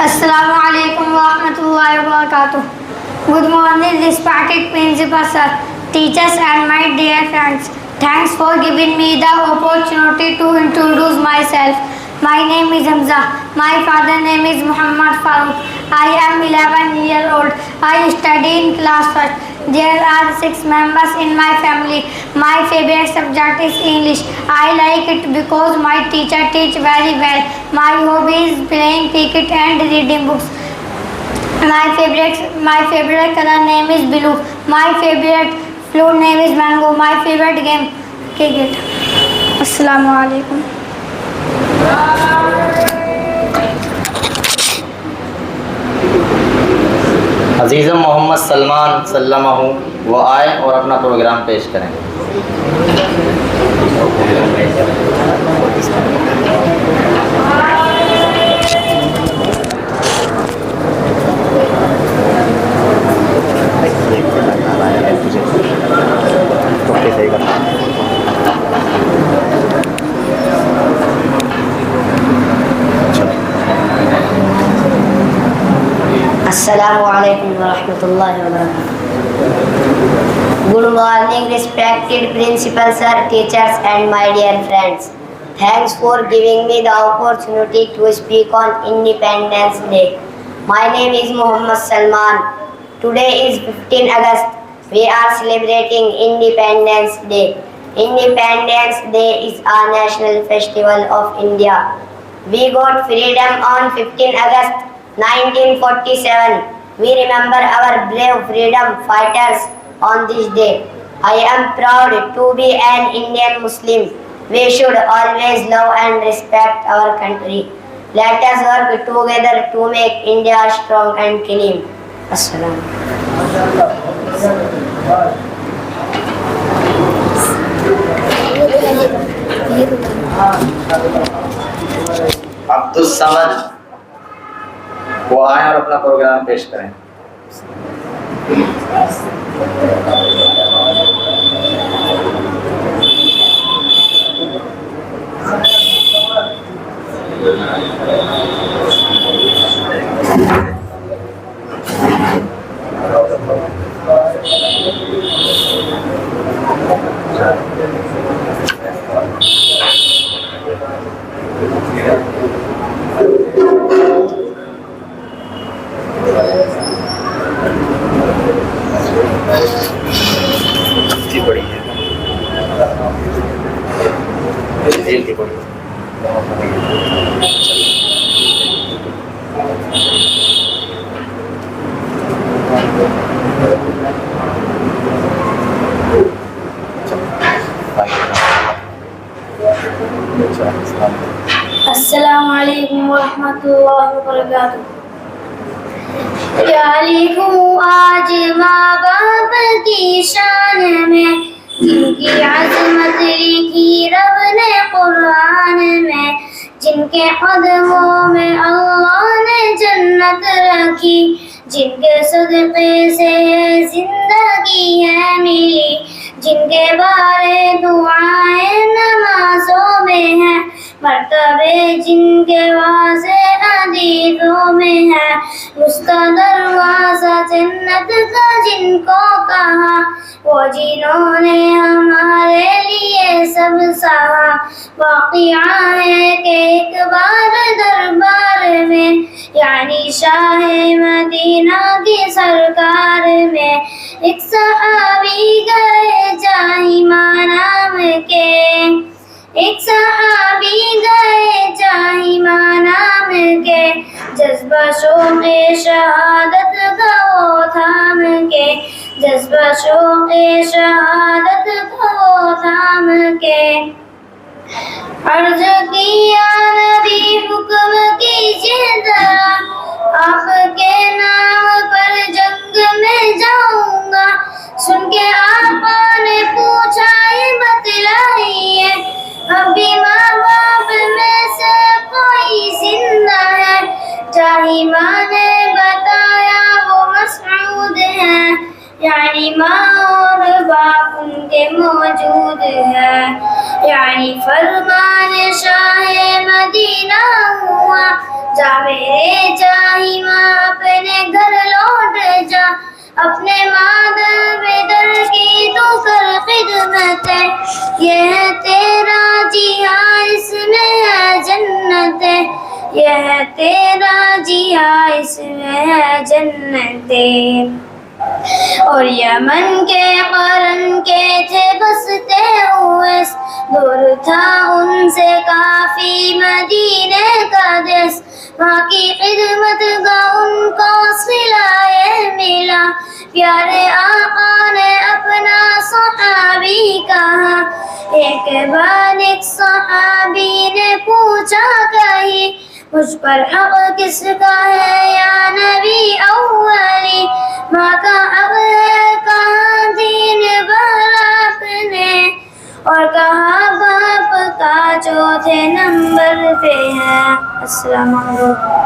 Assalamu alaikum wa rahmatullahi wa barakatuh. Good morning, respected principal sir, teachers and my dear friends. Thanks for giving me the opportunity to introduce myself. My name is Hamza. My father name is Muhammad Farooq. I am 11 years old. I study in class first. There are 6 members in my family. My favorite subject is English. I like it because my teacher teach very well. My hobby is playing cricket and reading books. My favorite color name is blue. My favorite fruit name is mango. My favorite game cricket. Assalamu alaikum. عزیزم محمد سلمان سلمہ وہ آئے اور اپنا programme پیش کریں. Assalamu alaikum wa rahmatullahi wa barakatuh. Good morning, respected principal sir, teachers and my dear friends. Thanks for giving me the opportunity to speak on Independence Day. My name is Muhammad Salman. Today is 15 August. We are celebrating Independence Day. Independence Day is a national festival of India. We got freedom on 15 August 1947. We remember our brave freedom fighters on this day. I am proud to be an Indian Muslim. We should always love and respect our country. Let us work together to make India strong and clean. Assalam. Abdul Samad وہ آئیں اور اپنا programme پیش کریں. السلام علیکم ورحمۃ اللہ وبرکاتہ. کیا لکھوں آج ماں باپ کی شان میں جن کی عظمت لکھی رب نے قرآن میں, جن کے قدموں میں اللہ نے جنت رکھی, جن کے صدقے سے زندگی ہے ملی, جن کے بارے دعائیں نمازوں میں ہیں, مرتبے جن کے واضح حدیثوں میں ہے, اس کا دروازہ جنت کا جن کو کہا, وہ جنہوں نے ہمارے لیے سب سہا. واقعہ ہے کہ ایک بار دربار میں یعنی شاہ مدینہ کی سرکار میں ایک صحابی گئے جاہماں نام کے, ایک صحابی گئے جاہماں نام کے, جذبہ شوق شہادت کا وہ تھام کے, جذبہ شوق شہادت کا وہ تھام کے. عرض کیا نبی حکم کیجیے ذرا, آپ کے نام پر جنگ میں جاؤں گا. سن کے آقا نے پوچھا یہ بتلائیے, ابھی ماں باپ میں سے کوئی زندہ ہے؟ جاہماں نے بتایا وہ مسعود ہیں, یعنی ماں اور باپ ان کے موجود ہیں. یعنی فرمان شاہ مدینہ ہوا, جا میرے جاہماں اپنے گھر لوٹ جا, اپنے مادر بدر کی تو کر خدمت ہے، یہ ہے تیرا جہاں اس میں ہے جنت ہے، یہ ہے تیرا جہاں اس میں ہے جنت ہے۔ اور یمن کے قرن کے تھے بستے ہوئے، دور تھا ان سے کافی مدینے کا دیس، وہاں کی خدمت کا ان کو صلہ ملا، پیارے آقا نے اپنا صحابی کہا۔ ایک بار ایک صحابی نے پوچھا کہیں، مجھ پر حق کس کا ہے یا نبی اولی، ماں کا حق ہے کہاں دین بھر آپ نے، اور کہا باپ کا چوتھے نمبر پہ ہے۔ السلام علیکم۔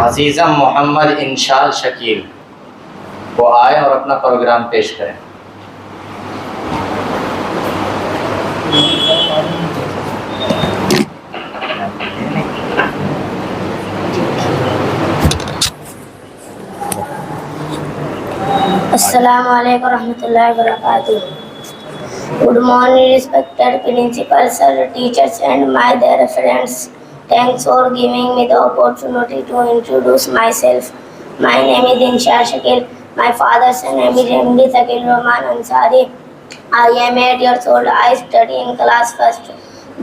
عزیزم محمد انشال شکیل وہ آئے اور اپنا پروگرام پیش کریں۔ السلام علیکم ورحمۃ اللہ وبرکاتہ۔ Good morning, respected principal, sir, teachers, and my dear friends. Thanks for giving me the opportunity to introduce myself. My name is Inshal Shakil. My father's name is MD Thakil Rahman Ansari. I am 8 years old. I study in class first.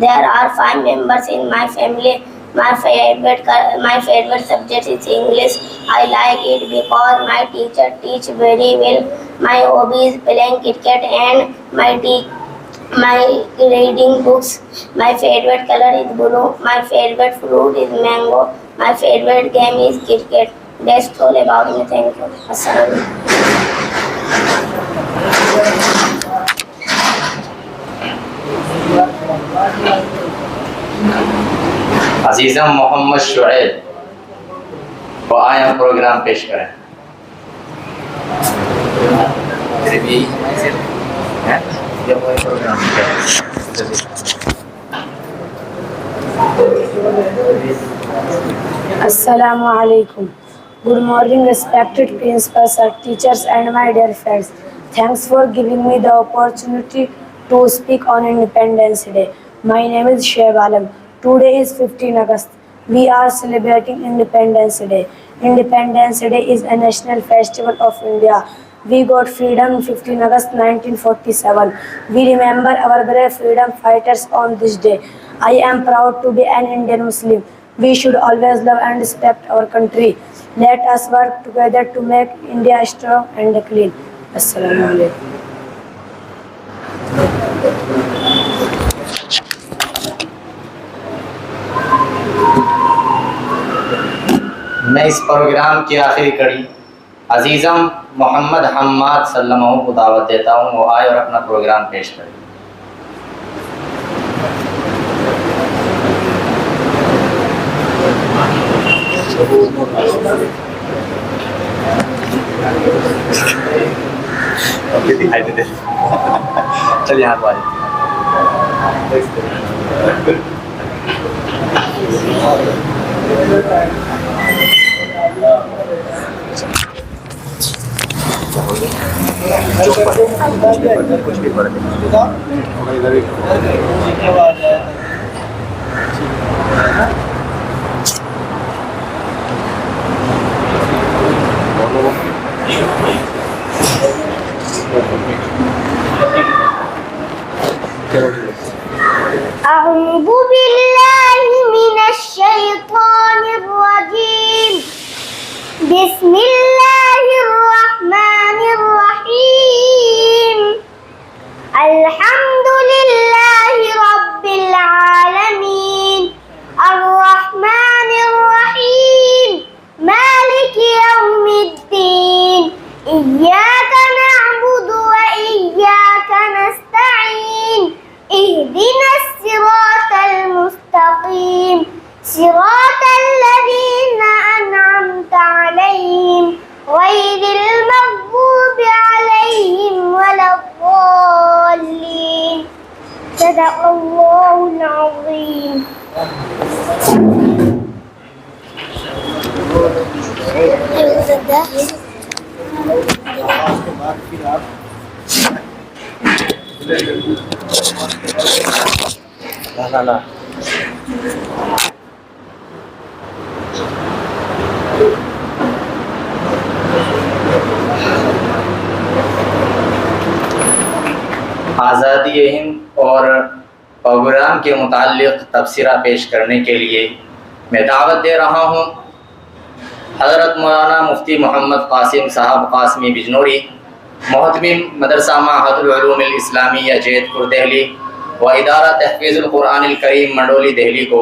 There are 5 members in my family. My favorite subject is English. I like it because my teacher teach very well. My hobby is playing cricket and my reading books. My favorite color is blue. My favorite fruit is mango. My favorite game is cricket. That's all about me. Thank you. Assalamu عزیزم محمد شعیب وہ آئے اور programme پیش کریں۔ Assalamu alaikum. Good morning, respected principal, sir, teachers, and my dear friends. Thanks for giving me the opportunity to speak on Independence Day. My name is Shoaib Alam. Today is 15 August. We are celebrating Independence Day. Independence Day is a national festival of India. We got freedom 15 August 1947. We remember our brave freedom fighters on this day. I am proud to be an Indian Muslim. We should always love and respect our country. Let us work together to make India strong and clean. Assalamu alaikum. میں اس programme کی آخری کڑی عزیزم محمد حماد صلی اللہ علیہ وسلم کو دعوت دیتا ہوں، وہ آئے اور اپنا پروگرام پیش کریں۔ دکھائی دیتے چل یہاں کو آ کچھ بھی پڑھ بسم الله الرحمن الرحيم الحمد لله رب العالمين الرحمن الرحيم مالك يوم الدين إياك نعبد وإياك نستعين اهدنا الصراط المستقيم صراط الذين أنعمت عليهم غير المغضوب عليهم ولا الضالين صدق الله العظيم. آزادی ہند اور پروگرام کے متعلق تبصرہ پیش کرنے کے لیے میں دعوت دے رہا ہوں حضرت مولانا مفتی محمد قاسم صاحب قاسمی بجنوری، محتمم مدرسہ معہد العلوم الاسلامیہ جیت پور دہلی و ادارہ تحفیظ القرآن الکریم منڈولی دہلی کو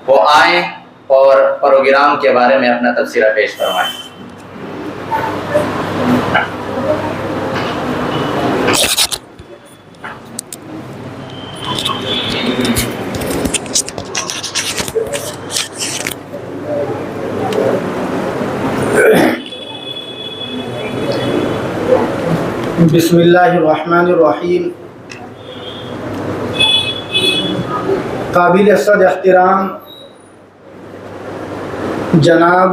وہ آئیں اور پروگرام کے بارے میں اپنا تبصرہ پیش فرمائیں. بسم اللہ الرحمن الرحیم. قابل صد احترام جناب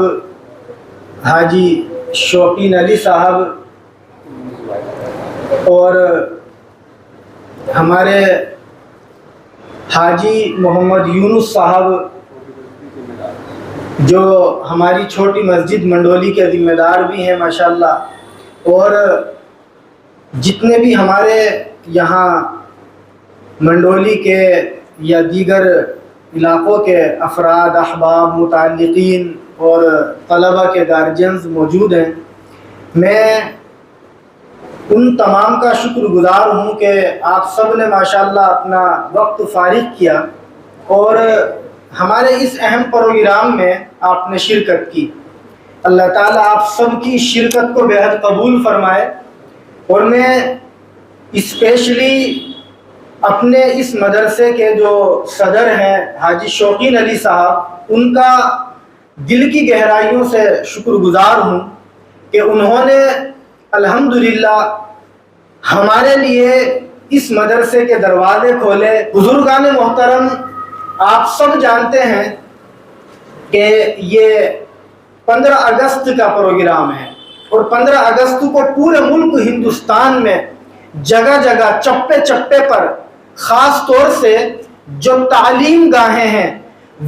حاجی شوقین علی صاحب اور ہمارے حاجی محمد یونس صاحب جو ہماری چھوٹی مسجد منڈولی کے ذمہ دار بھی ہیں ماشاءاللہ، اور جتنے بھی ہمارے یہاں منڈولی کے یا دیگر علاقوں کے افراد، احباب، متعلقین اور طلبہ کے گارجینز موجود ہیں، میں ان تمام کا شکر گزار ہوں کہ آپ سب نے ماشاءاللہ اپنا وقت فارغ کیا اور ہمارے اس اہم پروگرام میں آپ نے شرکت کی. اللہ تعالیٰ آپ سب کی شرکت کو بے حد قبول فرمائے. اور میں اسپیشلی اپنے اس مدرسے کے جو صدر ہیں حاجی شوقین علی صاحب، ان کا دل کی گہرائیوں سے شکر گزار ہوں کہ انہوں نے الحمدللہ ہمارے لیے اس مدرسے کے دروازے کھولے. بزرگان محترم، آپ سب جانتے ہیں کہ یہ 15 اگست کا پروگرام ہے اور 15 اگست کو پورے ملک ہندوستان میں جگہ جگہ چپے چپے پر خاص طور سے جو تعلیم گاہیں ہیں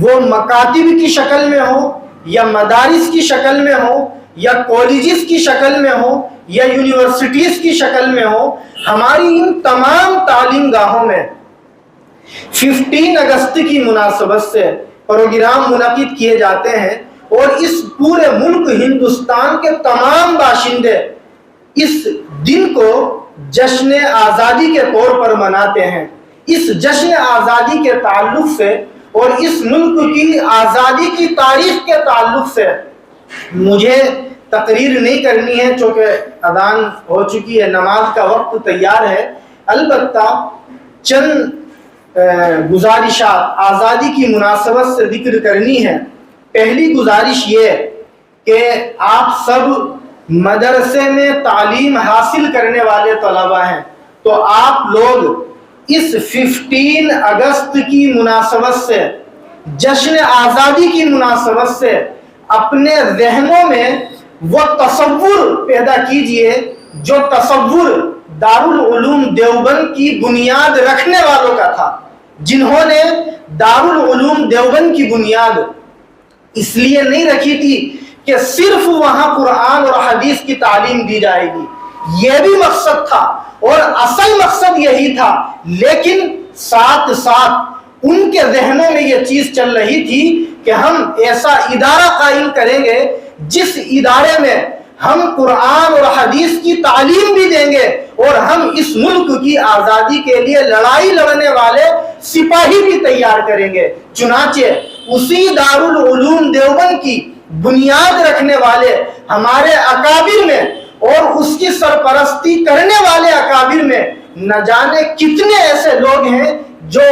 وہ مکاتب کی شکل میں ہو یا مدارس کی شکل میں ہو یا کالجز کی شکل میں ہو یا یونیورسٹیز کی شکل میں ہو، ہماری ان تمام تعلیم گاہوں میں 15 اگست کی مناسبت سے پروگرام منعقد کیے جاتے ہیں اور اس پورے ملک ہندوستان کے تمام باشندے اس دن کو جشن آزادی کے طور پر مناتے ہیں. اس جشن آزادی کے تعلق سے اور اس ملک کی آزادی کی تاریخ کے تعلق سے مجھے تقریر نہیں کرنی ہے چونکہ اذان ہو چکی ہے، نماز کا وقت تیار ہے. البتہ چند گزارشات آزادی کی مناسبت سے ذکر کرنی ہے. پہلی گزارش یہ کہ آپ سب مدرسے میں تعلیم حاصل کرنے والے طلبہ ہیں، تو آپ لوگ اس 15 اگست کی مناسبت سے، جشن آزادی کی مناسبت سے اپنے ذہنوں میں وہ تصور پیدا کیجئے جو تصور دارالعلوم دیوبند کی بنیاد رکھنے والوں کا تھا، جنہوں نے دارالعلوم دیوبند کی بنیاد اس لیے نہیں رکھی تھی کہ صرف وہاں قرآن اور حدیث کی تعلیم دی جائے گی، یہ بھی مقصد تھا اور اصل مقصد یہی تھا، لیکن ساتھ ساتھ ان کے ذہنوں میں یہ چیز چل رہی تھی کہ ہم ایسا ادارہ قائم کریں گے جس ادارے میں ہم قرآن اور حدیث کی تعلیم بھی دیں گے اور ہم اس ملک کی آزادی کے لیے لڑائی لڑنے والے سپاہی بھی تیار کریں گے۔ چنانچہ اسی دارالعلوم دیوبند کی بنیاد رکھنے والے ہمارے اکابر میں اور اس کی سرپرستی کرنے والے اکابر میں نہ جانے کتنے ایسے لوگ ہیں جو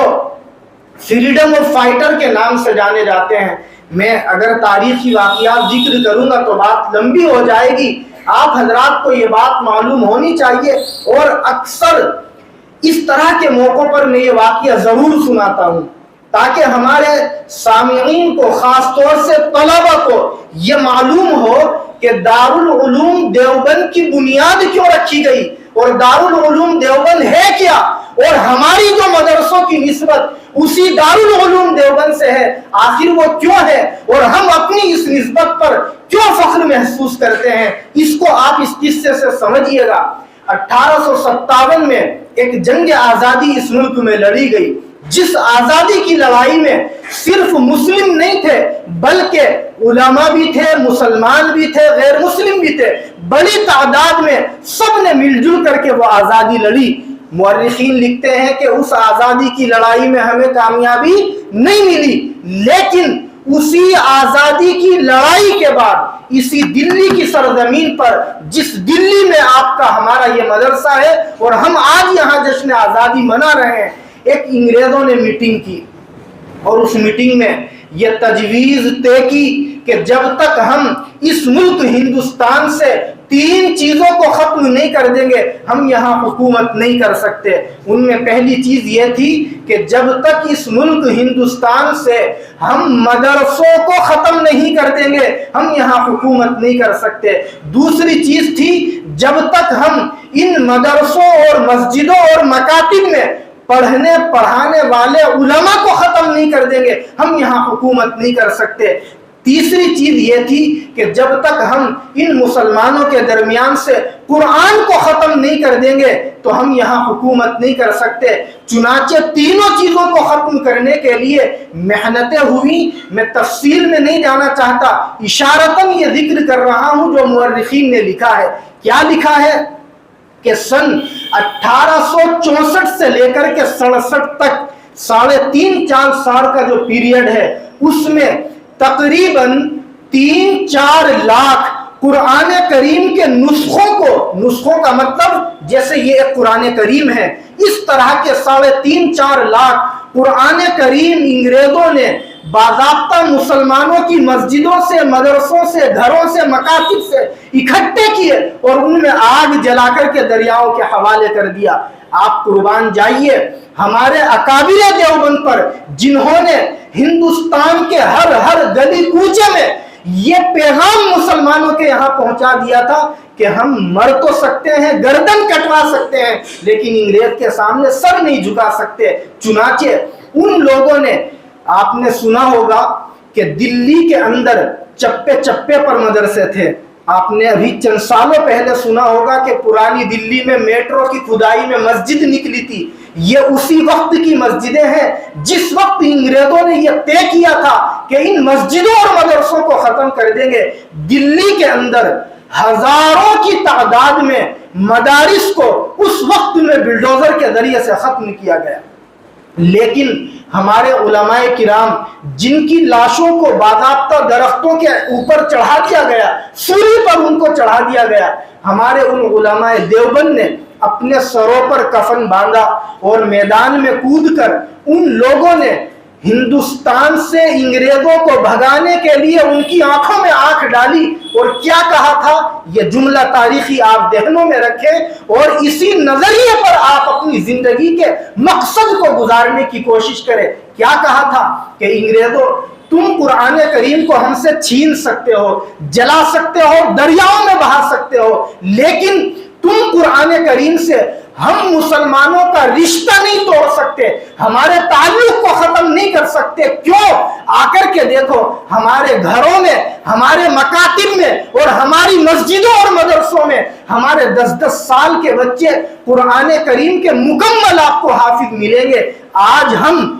فریڈم آف فائٹر کے نام سے جانے جاتے ہیں۔ میں اگر تاریخی واقعات ذکر کروں گا تو بات لمبی ہو جائے گی، آپ حضرات کو یہ بات معلوم ہونی چاہیے، اور اکثر اس طرح کے موقعوں پر میں یہ واقعہ ضرور سناتا ہوں تاکہ ہمارے سامعین کو، خاص طور سے طلبہ کو یہ معلوم ہو کہ دارالعلوم دیوبند کی بنیاد کیوں رکھی گئی اور دارالعلوم دیوبند ہے کیا، اور ہماری جو مدرسوں کی نسبت اسی دارالعلوم دیوبند سے ہے آخر وہ کیوں ہے، اور ہم اپنی اس نسبت پر کیوں فخر محسوس کرتے ہیں، اس کو آپ اس قصے سے سمجھیے گا۔ 1857 میں ایک جنگ آزادی اس ملک میں لڑی گئی، جس آزادی کی لڑائی میں صرف مسلم نہیں تھے بلکہ علماء بھی تھے، مسلمان بھی تھے، غیر مسلم بھی تھے، بڑی تعداد میں سب نے مل جل کر کے وہ آزادی لڑی۔ مورخین لکھتے ہیں کہ اس آزادی کی لڑائی میں ہمیں کامیابی نہیں ملی، لیکن اسی آزادی کی لڑائی کے بعد اسی دلی کی سرزمین پر، جس دلی میں آپ کا ہمارا یہ مدرسہ ہے اور ہم آج یہاں جشن آزادی منا رہے ہیں، ایک انگریزوں نے میٹنگ کی اور اس میٹنگ میں یہ تجویز طے کی کہ جب تک ہم اس ملک ہندوستان سے 3 چیزوں کو ختم نہیں کر دیں گے ہم یہاں حکومت نہیں کر سکتے۔ ان میں پہلی چیز یہ تھی کہ جب تک اس ملک ہندوستان سے ہم مدرسوں کو ختم نہیں کر دیں گے ہم یہاں حکومت نہیں کر سکتے۔ دوسری چیز تھی جب تک ہم ان مدرسوں اور مسجدوں اور مکاتب میں پڑھنے پڑھانے والے علماء کو ختم نہیں کر دیں گے ہم یہاں حکومت نہیں کر سکتے۔ تیسری چیز یہ تھی کہ جب تک ہم ان مسلمانوں کے درمیان سے قرآن کو ختم نہیں کر دیں گے تو ہم یہاں حکومت نہیں کر سکتے۔ چنانچہ تینوں چیزوں کو ختم کرنے کے لیے محنتیں ہوئی۔ میں تفصیل میں نہیں جانا چاہتا، اشارتاً یہ ذکر کر رہا ہوں جو مورخین نے لکھا ہے۔ کیا لکھا ہے کہ سن 1864 سے لے کر کے 67 تک 3.5-4 سال کا جو پیریڈ ہے اس میں تقریباً 3-4 لاکھ قرآن کریم کے نسخوں کا مطلب جیسے یہ ایک قرآن کریم ہے، اس طرح کے 3.5-4 لاکھ قرآن کریم انگریزوں نے باضابطہ مسلمانوں کی مسجدوں سے، مدرسوں سے، گھروں سے، مکاتب سے اکٹھے کیے اور ان میں آگ جلا کر کے دریاؤں کے حوالے کر دیا۔ آپ قربان جائیے ہمارے اکابر دیوبند پر جنہوں نے ہندوستان کے ہر گلی کوچے میں یہ پیغام مسلمانوں کے یہاں پہنچا دیا تھا کہ ہم مر تو سکتے ہیں، گردن کٹوا سکتے ہیں، لیکن انگریز کے سامنے سر نہیں جھکا سکتے۔ چنانچہ ان لوگوں نے، آپ نے سنا ہوگا کہ دلی کے اندر چپے چپے پر مدرسے تھے۔ آپ نے ابھی چند سالوں پہلے سنا ہوگا کہ پرانی دلی میں میٹرو کی کھدائی میں مسجد نکلی تھی۔ یہ اسی وقت کی مسجدیں ہیں جس وقت انگریزوں نے یہ طے کیا تھا کہ ان مسجدوں اور مدرسوں کو ختم کر دیں گے۔ دلی کے اندر ہزاروں کی تعداد میں مدارس کو اس وقت میں بلڈوزر کے ذریعے سے ختم کیا گیا، لیکن ہمارے علماء کرام جن کی لاشوں کو باضابطہ درختوں کے اوپر چڑھا دیا گیا، سولی پر ان کو چڑھا دیا گیا، ہمارے ان علماء دیوبند نے اپنے سروں پر کفن باندھا اور میدان میں کود کر ان لوگوں نے ہندوستان سے انگریزوں کو بھگانے کے لیے ان کی آنکھوں میں آنکھ ڈالی اور کیا کہا تھا، یہ جملہ تاریخی آپ ذہنوں میں رکھیں اور اسی نظریے پر آپ اپنی زندگی کے مقصد کو گزارنے کی کوشش کریں۔ کیا کہا تھا کہ انگریزوں تم قرآن کریم کو ہم سے چھین سکتے ہو، جلا سکتے ہو، دریاؤں میں بہا سکتے ہو، لیکن تم قرآن کریم سے ہم مسلمانوں کا رشتہ نہیں توڑ سکتے، ہمارے تعلق کو ختم نہیں کر سکتے۔ کیوں؟ آ کر کے دیکھو ہمارے گھروں میں، ہمارے مکاتب میں اور ہماری مسجدوں اور مدرسوں میں ہمارے 10-10 سال کے بچے قرآن کریم کے مکمل آپ کو حافظ ملیں گے۔ آج ہم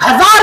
1000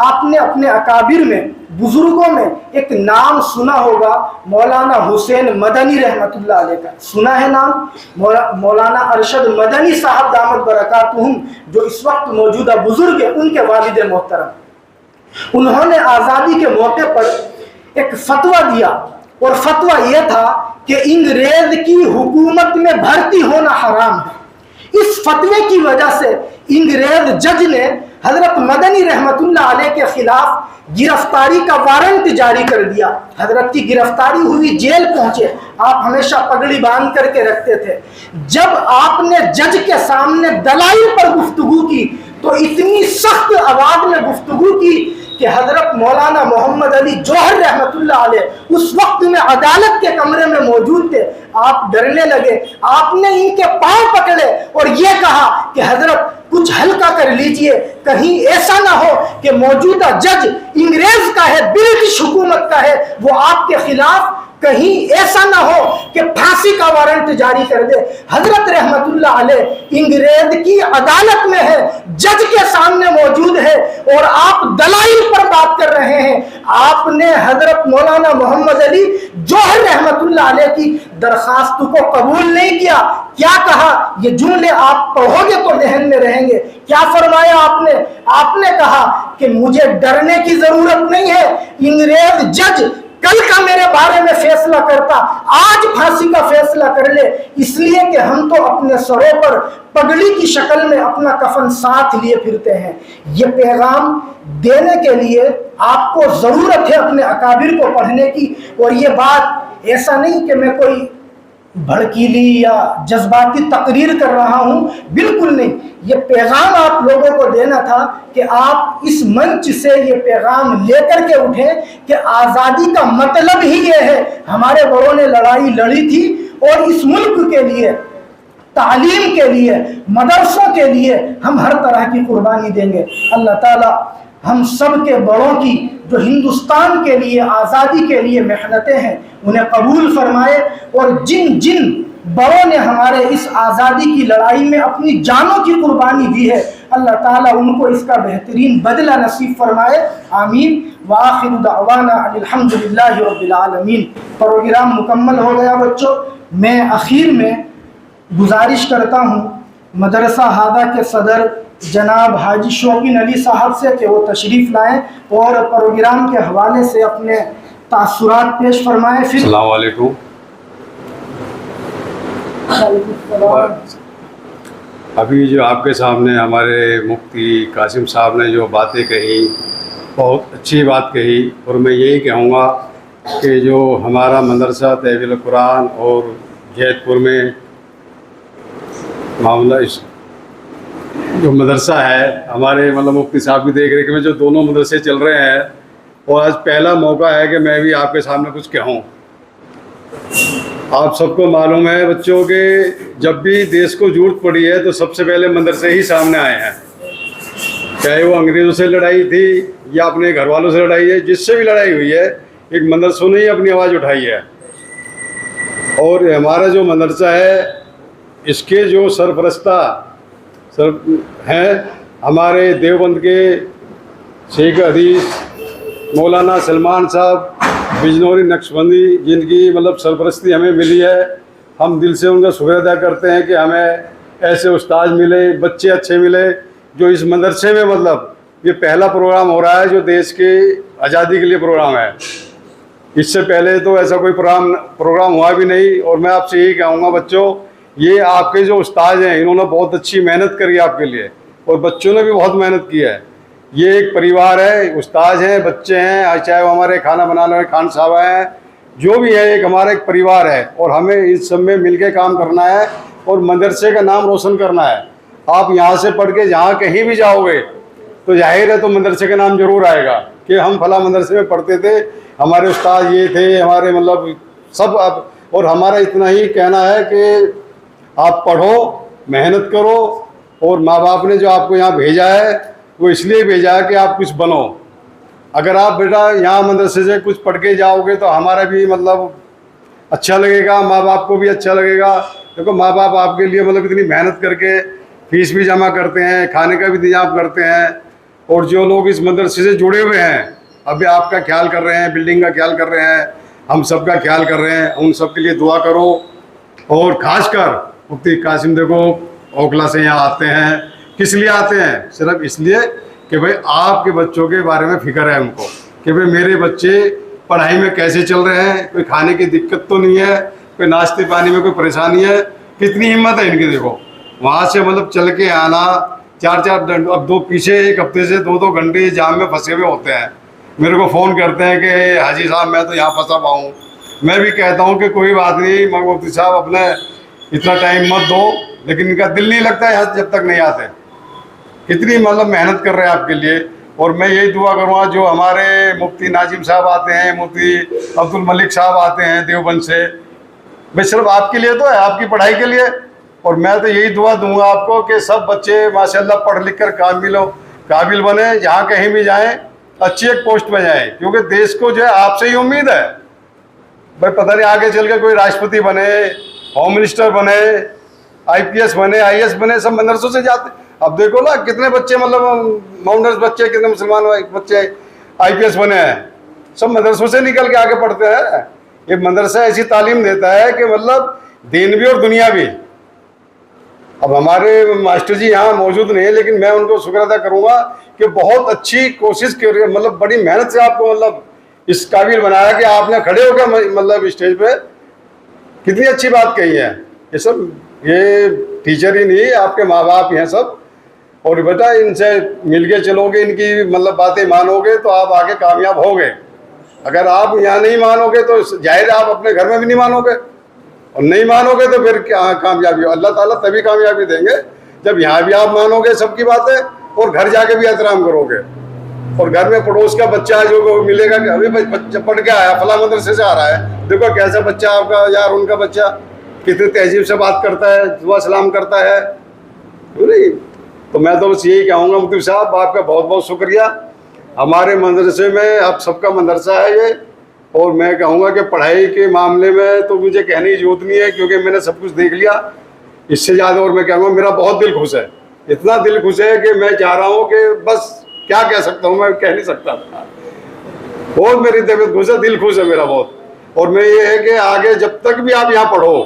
آپ نے اپنے اکابر میں بزرگوں میں ایک نام سنا ہوگا، مولانا حسین مدنی رحمۃ اللہ علیہ کا، سنا ہے نام؟ مولانا ارشد مدنی صاحب دامت برکاتہم جو اس وقت موجودہ بزرگ ہیں، ان کے والد محترم، انہوں نے آزادی کے موقع پر ایک فتویٰ دیا، اور فتویٰ یہ تھا کہ انگریز کی حکومت میں بھرتی ہونا حرام ہے۔ اس فتوے کی وجہ سے انگریز جج نے حضرت مدنی رحمت اللہ علیہ کے خلاف گرفتاری کا وارنٹ جاری کر دیا۔ حضرت کی گرفتاری ہوئی، جیل پہنچے، آپ ہمیشہ پگڑی باندھ کر کے رکھتے تھے۔ جب آپ نے جج کے سامنے دلائل پر گفتگو کی تو اتنی سخت آواز میں گفتگو کی کہ حضرت مولانا محمد علی جوہر رحمت اللہ علیہ اس وقت میں عدالت کے کمرے میں موجود تھے، آپ ڈرنے لگے، آپ نے ان کے پاؤں پکڑے اور یہ کہا کہ حضرت کچھ ہلکا کر لیجئے، کہیں ایسا نہ ہو کہ موجودہ جج انگریز کا ہے، برٹش حکومت کا ہے، وہ آپ کے خلاف کہیں ایسا نہ ہو کہ پھانسی کا وارنٹ جاری کر دے۔ حضرت رحمت اللہ علیہ انگریز کی عدالت میں ہے، جج کے سامنے موجود ہے، اور آپ دلائل پر بات کر رہے ہیں۔ آپ نے حضرت مولانا محمد علی جوہر رحمت اللہ علیہ کی درخواست کو قبول نہیں کیا۔ کیا کہا؟ یہ جملے آپ پڑھو گے تو ذہن میں رہیں گے۔ کیا فرمایا آپ نے کہا کہ مجھے ڈرنے کی ضرورت نہیں ہے، انگریز جج کل کا میرے بارے میں فیصلہ کرتا، آج پھانسی کا فیصلہ کر لے، اس لیے کہ ہم تو اپنے سروں پر پگڑی کی شکل میں اپنا کفن ساتھ لیے پھرتے ہیں۔ یہ پیغام دینے کے لیے آپ کو ضرورت ہے اپنے اکابر کو پڑھنے کی، اور یہ بات ایسا نہیں کہ میں کوئی بھڑکیلی یا جذباتی تقریر کر رہا ہوں، بالکل نہیں، یہ پیغام آپ لوگوں کو دینا تھا کہ آپ اس منچ سے یہ پیغام لے کر کے اٹھیں کہ آزادی کا مطلب ہی یہ ہے۔ ہمارے بڑوں نے لڑائی لڑی تھی اور اس ملک کے لیے، تعلیم کے لیے، مدرسوں کے لیے ہم ہر طرح کی قربانی دیں گے۔ اللہ تعالیٰ ہم سب کے بڑوں کی جو ہندوستان کے لیے، آزادی کے لیے محنتیں ہیں انہیں قبول فرمائے، اور جن جن بڑوں نے ہمارے اس آزادی کی لڑائی میں اپنی جانوں کی قربانی دی ہے، اللہ تعالیٰ ان کو اس کا بہترین بدلہ نصیب فرمائے، آمین۔ وآخر دعوانا الحمدللہ رب العالمین۔ پروگرام مکمل ہو گیا بچوں۔ میں اخیر میں گزارش کرتا ہوں مدرسہ ہادہ کے صدر جناب حاجی شوقین علی صاحب سے کہ وہ تشریف لائیں اور پروگرام کے حوالے سے اپنے تاثرات پیش فرمائیں۔ السلام علیکم۔ ابھی جو آپ کے سامنے ہمارے مفتی قاسم صاحب نے جو باتیں کہی، بہت اچھی بات کہی، اور میں یہی کہوں گا کہ جو ہمارا مدرسہ تحفیظ القرآن اور جیت پور میں معاملہ جو مدرسہ ہے، ہمارے مفتی صاحب بھی دیکھ رہے کہ میں جو دونوں مدرسے چل رہے ہیں، اور آج پہلا موقع ہے کہ میں بھی آپ کے سامنے کچھ کہوں۔ آپ سب کو معلوم ہے بچوں کہ جب بھی دیش کو ضرورت پڑی ہے تو سب سے پہلے مدرسے ہی سامنے آئے ہیں، چاہے وہ انگریزوں سے لڑائی تھی یا اپنے گھر والوں سے لڑائی ہے، جس سے بھی لڑائی ہوئی ہے ایک مدرسوں نے ہی اپنی آواز اٹھائی ہے۔ اور ہمارا جو مدرسہ ہے اس کے جو سرپرستہ ہیں ہمارے دیوبند کے شیخ حدیث مولانا سلمان صاحب بجنوری نقشبندی، جن کی سرپرستی ہمیں ملی ہے، ہم دل سے ان کا شکر ادا کرتے ہیں کہ ہمیں ایسے استاد ملے، بچے اچھے ملے جو اس مدرسے میں یہ پہلا پروگرام ہو رہا ہے جو دیش کے آزادی کے لیے پروگرام ہے۔ اس سے پہلے تو ایسا کوئی پروگرام ہوا بھی نہیں، اور میں آپ سے یہی کہوں گا بچوں، یہ آپ کے جو استاد ہیں انہوں نے بہت اچھی محنت کری آپ کے لیے، اور بچوں نے بھی بہت محنت کی ہے۔ یہ ایک پریوار ہے، استاد ہیں، بچے ہیں، چاہے وہ ہمارے کھانا بنانے والے خان صاحب ہیں، جو بھی ہے ایک ہمارا ایک پریوار ہے، اور ہمیں اس سب میں مل کے کام کرنا ہے اور مدرسے کا نام روشن کرنا ہے۔ آپ یہاں سے پڑھ کے جہاں کہیں بھی جاؤ گے تو ظاہر ہے تو مدرسے کا نام ضرور آئے گا کہ ہم فلاں مدرسے میں پڑھتے تھے، ہمارے استاد یہ تھے، ہمارے سب اور ہمارا اتنا ہی کہنا ہے کہ آپ پڑھو، محنت کرو، اور ماں باپ نے جو آپ کو یہاں بھیجا ہے وہ اس لیے بھیجا ہے کہ آپ کچھ بنو۔ اگر آپ بیٹا یہاں مدرسے سے کچھ پڑھ کے جاؤ گے تو ہمارا بھی اچھا لگے گا، ماں باپ کو بھی اچھا لگے گا۔ دیکھو ماں باپ آپ کے لیے اتنی محنت کر کے فیس بھی جمع کرتے ہیں، کھانے کا بھی انتظام کرتے ہیں، اور جو لوگ اس مدرسے سے جڑے ہوئے ہیں ابھی آپ کا خیال کر رہے ہیں, بلڈنگ کا خیال کر رہے ہیں, ہم سب کا خیال کر رہے ہیں, ان سب کے لیے دعا کرو. اور خاص کر مفتی قاسم دیکھو اوکھلا سے یہاں آتے ہیں, کس لیے آتے ہیں؟ صرف اس لیے کہ بھائی آپ کے بچوں کے بارے میں فکر ہے ان کو کہ بھائی میرے بچے پڑھائی میں کیسے چل رہے ہیں, کوئی کھانے کی دقت تو نہیں ہے, کوئی ناشتے پانی میں کوئی پریشانی ہے. کتنی ہمت ہے ان کی, دیکھو وہاں سے مطلب چل کے آنا 4 اب پیچھے ایک ہفتے سے 2 گھنٹے جام میں پھنسے ہوئے ہوتے ہیں. میرے کو فون کرتے ہیں کہ حاجی صاحب میں تو یہاں پھنسا ہوا ہوں. میں بھی کہتا ہوں کہ کوئی بات نہیں مگر مفتی صاحب اپنے اتنا ٹائم مت دو, لیکن ان کا دل نہیں لگتا ہے یہاں جب تک نہیں آتے. کتنی مطلب محنت کر رہے ہیں آپ کے لیے. اور میں یہی دعا کروں گا جو ہمارے مفتی ناظم صاحب آتے ہیں, مفتی عبد الملک صاحب آتے ہیں دیوبند سے, بھائی صرف آپ کے لیے تو ہے, آپ کی پڑھائی کے لیے. اور میں تو یہی دعا دوں گا آپ کو کہ سب بچے ماشاءاللہ پڑھ لکھ کر قابل بنے, جہاں کہیں بھی جائیں اچھی ایک پوسٹ پہ جائیں, کیونکہ دیش کو جو ہے آپ سے ہی امید ہے. بھائی پتہ نہیں آگے چل کے کوئی راشٹرپتی بنے, ہوم منسٹر بنے, IPS بنے, IAS بنے, سب مدرسوں سے جاتے. اب دیکھو نا کتنے بچے مطلب ماؤنٹنس بچے, کتنے مسلمان بچے IPS بنے ہیں, سب مدرسوں سے نکل کے آگے پڑھتے ہیں. یہ مدرسہ ایسی تعلیم دیتا ہے کہ مطلب دین بھی اور دنیا بھی. اب ہمارے ماسٹر جی یہاں موجود نہیں ہیں, لیکن میں ان کو شکر ادا کروں گا کہ بہت اچھی کوشش کی, مطلب بڑی محنت سے آپ کو مطلب اس قابل بنایا کہ آپ نے کھڑے ہو کے مطلب اسٹیج پہ کتنی اچھی بات کہی ہے. یہ سب یہ ٹیچر ہی نہیں, آپ کے ماں باپ ہی ہیں سب. اور بیٹا ان سے مل کے چلو گے, ان کی مطلب باتیں مانو گے تو آپ آگے کامیاب ہو گے. اگر آپ یہاں نہیں مانو گے تو ظاہر آپ اپنے گھر میں بھی نہیں مانو گے, اور نہیں مانو گے تو پھر کیا کامیابی ہو. اللہ تعالیٰ تبھی کامیابی دیں گے جب یہاں بھی آپ مانو گے سب کی باتیں, اور گھر جا کے بھی احترام کرو گے. اور گھر میں پڑوس کا بچہ جو ملے گا کہ ابھی بچہ پڑھ کے آیا فلاں مدرسے سے آ رہا ہے, دیکھو کیسا بچہ آپ کا یار, ان کا بچہ کتنی تہذیب سے بات کرتا ہے, دعا سلام کرتا ہے. نہیں تو میں تو بس یہی کہوں گا مفتی صاحب آپ کا بہت بہت شکریہ. ہمارے مدرسے میں اب سب کا مدرسہ ہے یہ, اور میں کہوں گا کہ پڑھائی کے معاملے میں تو مجھے کہنے کی ضرورت نہیں ہے کیونکہ میں نے سب کچھ دیکھ لیا. اس سے زیادہ اور میں کہوں گا میرا بہت دل خوش ہے, اتنا دل خوش ہے کہ میں چاہ رہا ہوں کہ بس کیا کہہ سکتا ہوں, میں کہہ نہیں سکتا. بہت میری طبیعت خوش ہے, دل خوش ہے میرا بہت. اور میں یہ ہے کہ آگے جب تک بھی آپ یہاں پڑھو,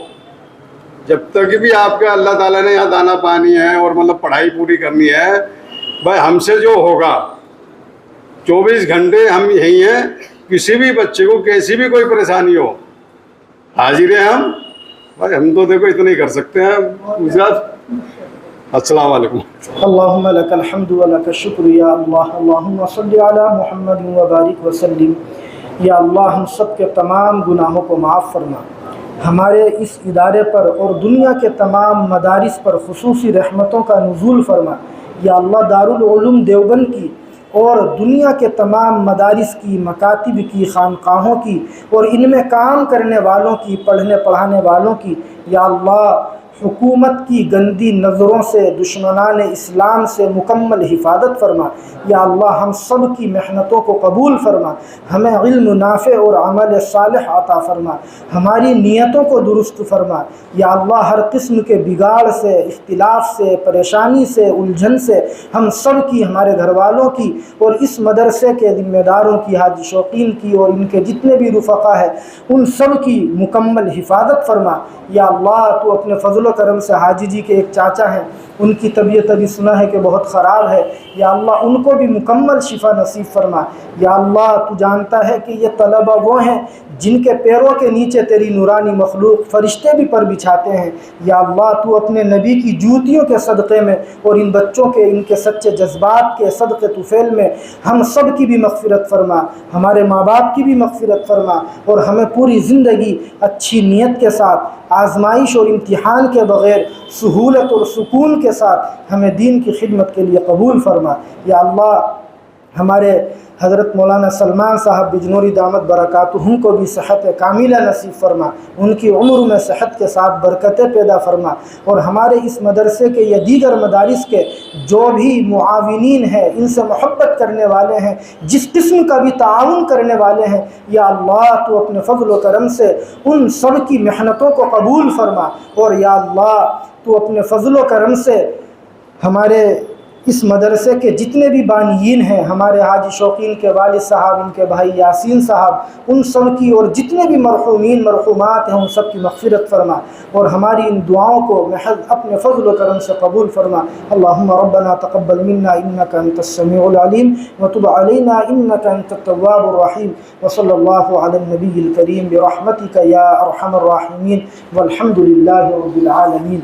جب تک بھی آپ کا اللہ تعالیٰ نے یہاں دانا پانی ہے اور مطلب پڑھائی پوری کرنی ہے, بھائی ہم سے جو ہوگا 24 گھنٹے ہم یہی ہیں. کسی بھی بچے کو کیسی بھی کوئی پریشانی ہو حاضر ہیں ہم. بھائی ہم تو دیکھو اتنا ہی کر سکتے ہیں. السلام علیکم. اللہم لک الحمد و لک الشکر یا اللہ, اللہم صلی علی محمد و بارک وسلم. یا اللہ ہم سب کے تمام گناہوں کو معاف فرما, ہمارے اس ادارے پر اور دنیا کے تمام مدارس پر خصوصی رحمتوں کا نزول فرما. یا اللہ دارالعلوم دیوبند کی اور دنیا کے تمام مدارس کی, مکاتب کی, خانقاہوں کی اور ان میں کام کرنے والوں کی, پڑھنے پڑھانے والوں کی, یا اللہ حکومت کی گندی نظروں سے, دشمنان اسلام سے مکمل حفاظت فرما. یا اللہ ہم سب کی محنتوں کو قبول فرما, ہمیں علم نافع اور عمل صالح عطا فرما, ہماری نیتوں کو درست فرما. یا اللہ ہر قسم کے بگاڑ سے, اختلاف سے, پریشانی سے, الجھن سے ہم سب کی, ہمارے گھر والوں کی اور اس مدرسے کے ذمہ داروں کی, حاجی شوقین کی اور ان کے جتنے بھی رفقا ہیں ان سب کی مکمل حفاظت فرما. یا اللہ تو اپنے فضل و کرم سے, حاجی جی کے ایک چاچا ہیں ان کی طبیعت ابھی سنا ہے کہ بہت خراب ہے, یا اللہ ان کو بھی مکمل شفا نصیب فرما. یا اللہ تو جانتا ہے کہ یہ طلبہ وہ ہیں جن کے پیروں کے نیچے تیری نورانی مخلوق فرشتے بھی پر بچھاتے ہیں. یا اللہ تو اپنے نبی کی جوتیوں کے صدقے میں اور ان بچوں کے, ان کے سچے جذبات کے صدقے طفیل میں ہم سب کی بھی مغفرت فرما, ہمارے ماں باپ کی بھی مغفرت فرما, اور ہمیں پوری زندگی اچھی نیت کے ساتھ, آزمائش اور امتحان کے بغیر, سہولت اور سکون کے ساتھ ہمیں دین کی خدمت کے لیے قبول فرما. یا اللہ ہمارے حضرت مولانا سلمان صاحب بجنوری دامت برکاتہم کو بھی صحت کاملہ نصیب فرما, ان کی عمر میں صحت کے ساتھ برکتیں پیدا فرما. اور ہمارے اس مدرسے کے یا دیگر مدارس کے جو بھی معاونین ہیں, ان سے محبت کرنے والے ہیں, جس قسم کا بھی تعاون کرنے والے ہیں, یا اللہ تو اپنے فضل و کرم سے ان سب کی محنتوں کو قبول فرما. اور یا اللہ تو اپنے فضل و کرم سے ہمارے اس مدرسے کے جتنے بھی بانیین ہیں، ہمارے حاجی شوقین کے والد صاحب، ان کے بھائی یاسین صاحب، ان سب کی اور جتنے بھی مرحومین مرحومات ہیں ان سب کی مغفرت فرما، اور ہماری ان دعاؤں کو محض اپنے فضل و کرم سے قبول فرما۔ اللہم ربنا تقبل منا انک انت السمیع العلیم وتب علینا انک انت التواب الرحیم، وصلی اللہ علی النبی الکریم برحمتک یا ارحم الراحمین، والحمد للہ رب العالمین۔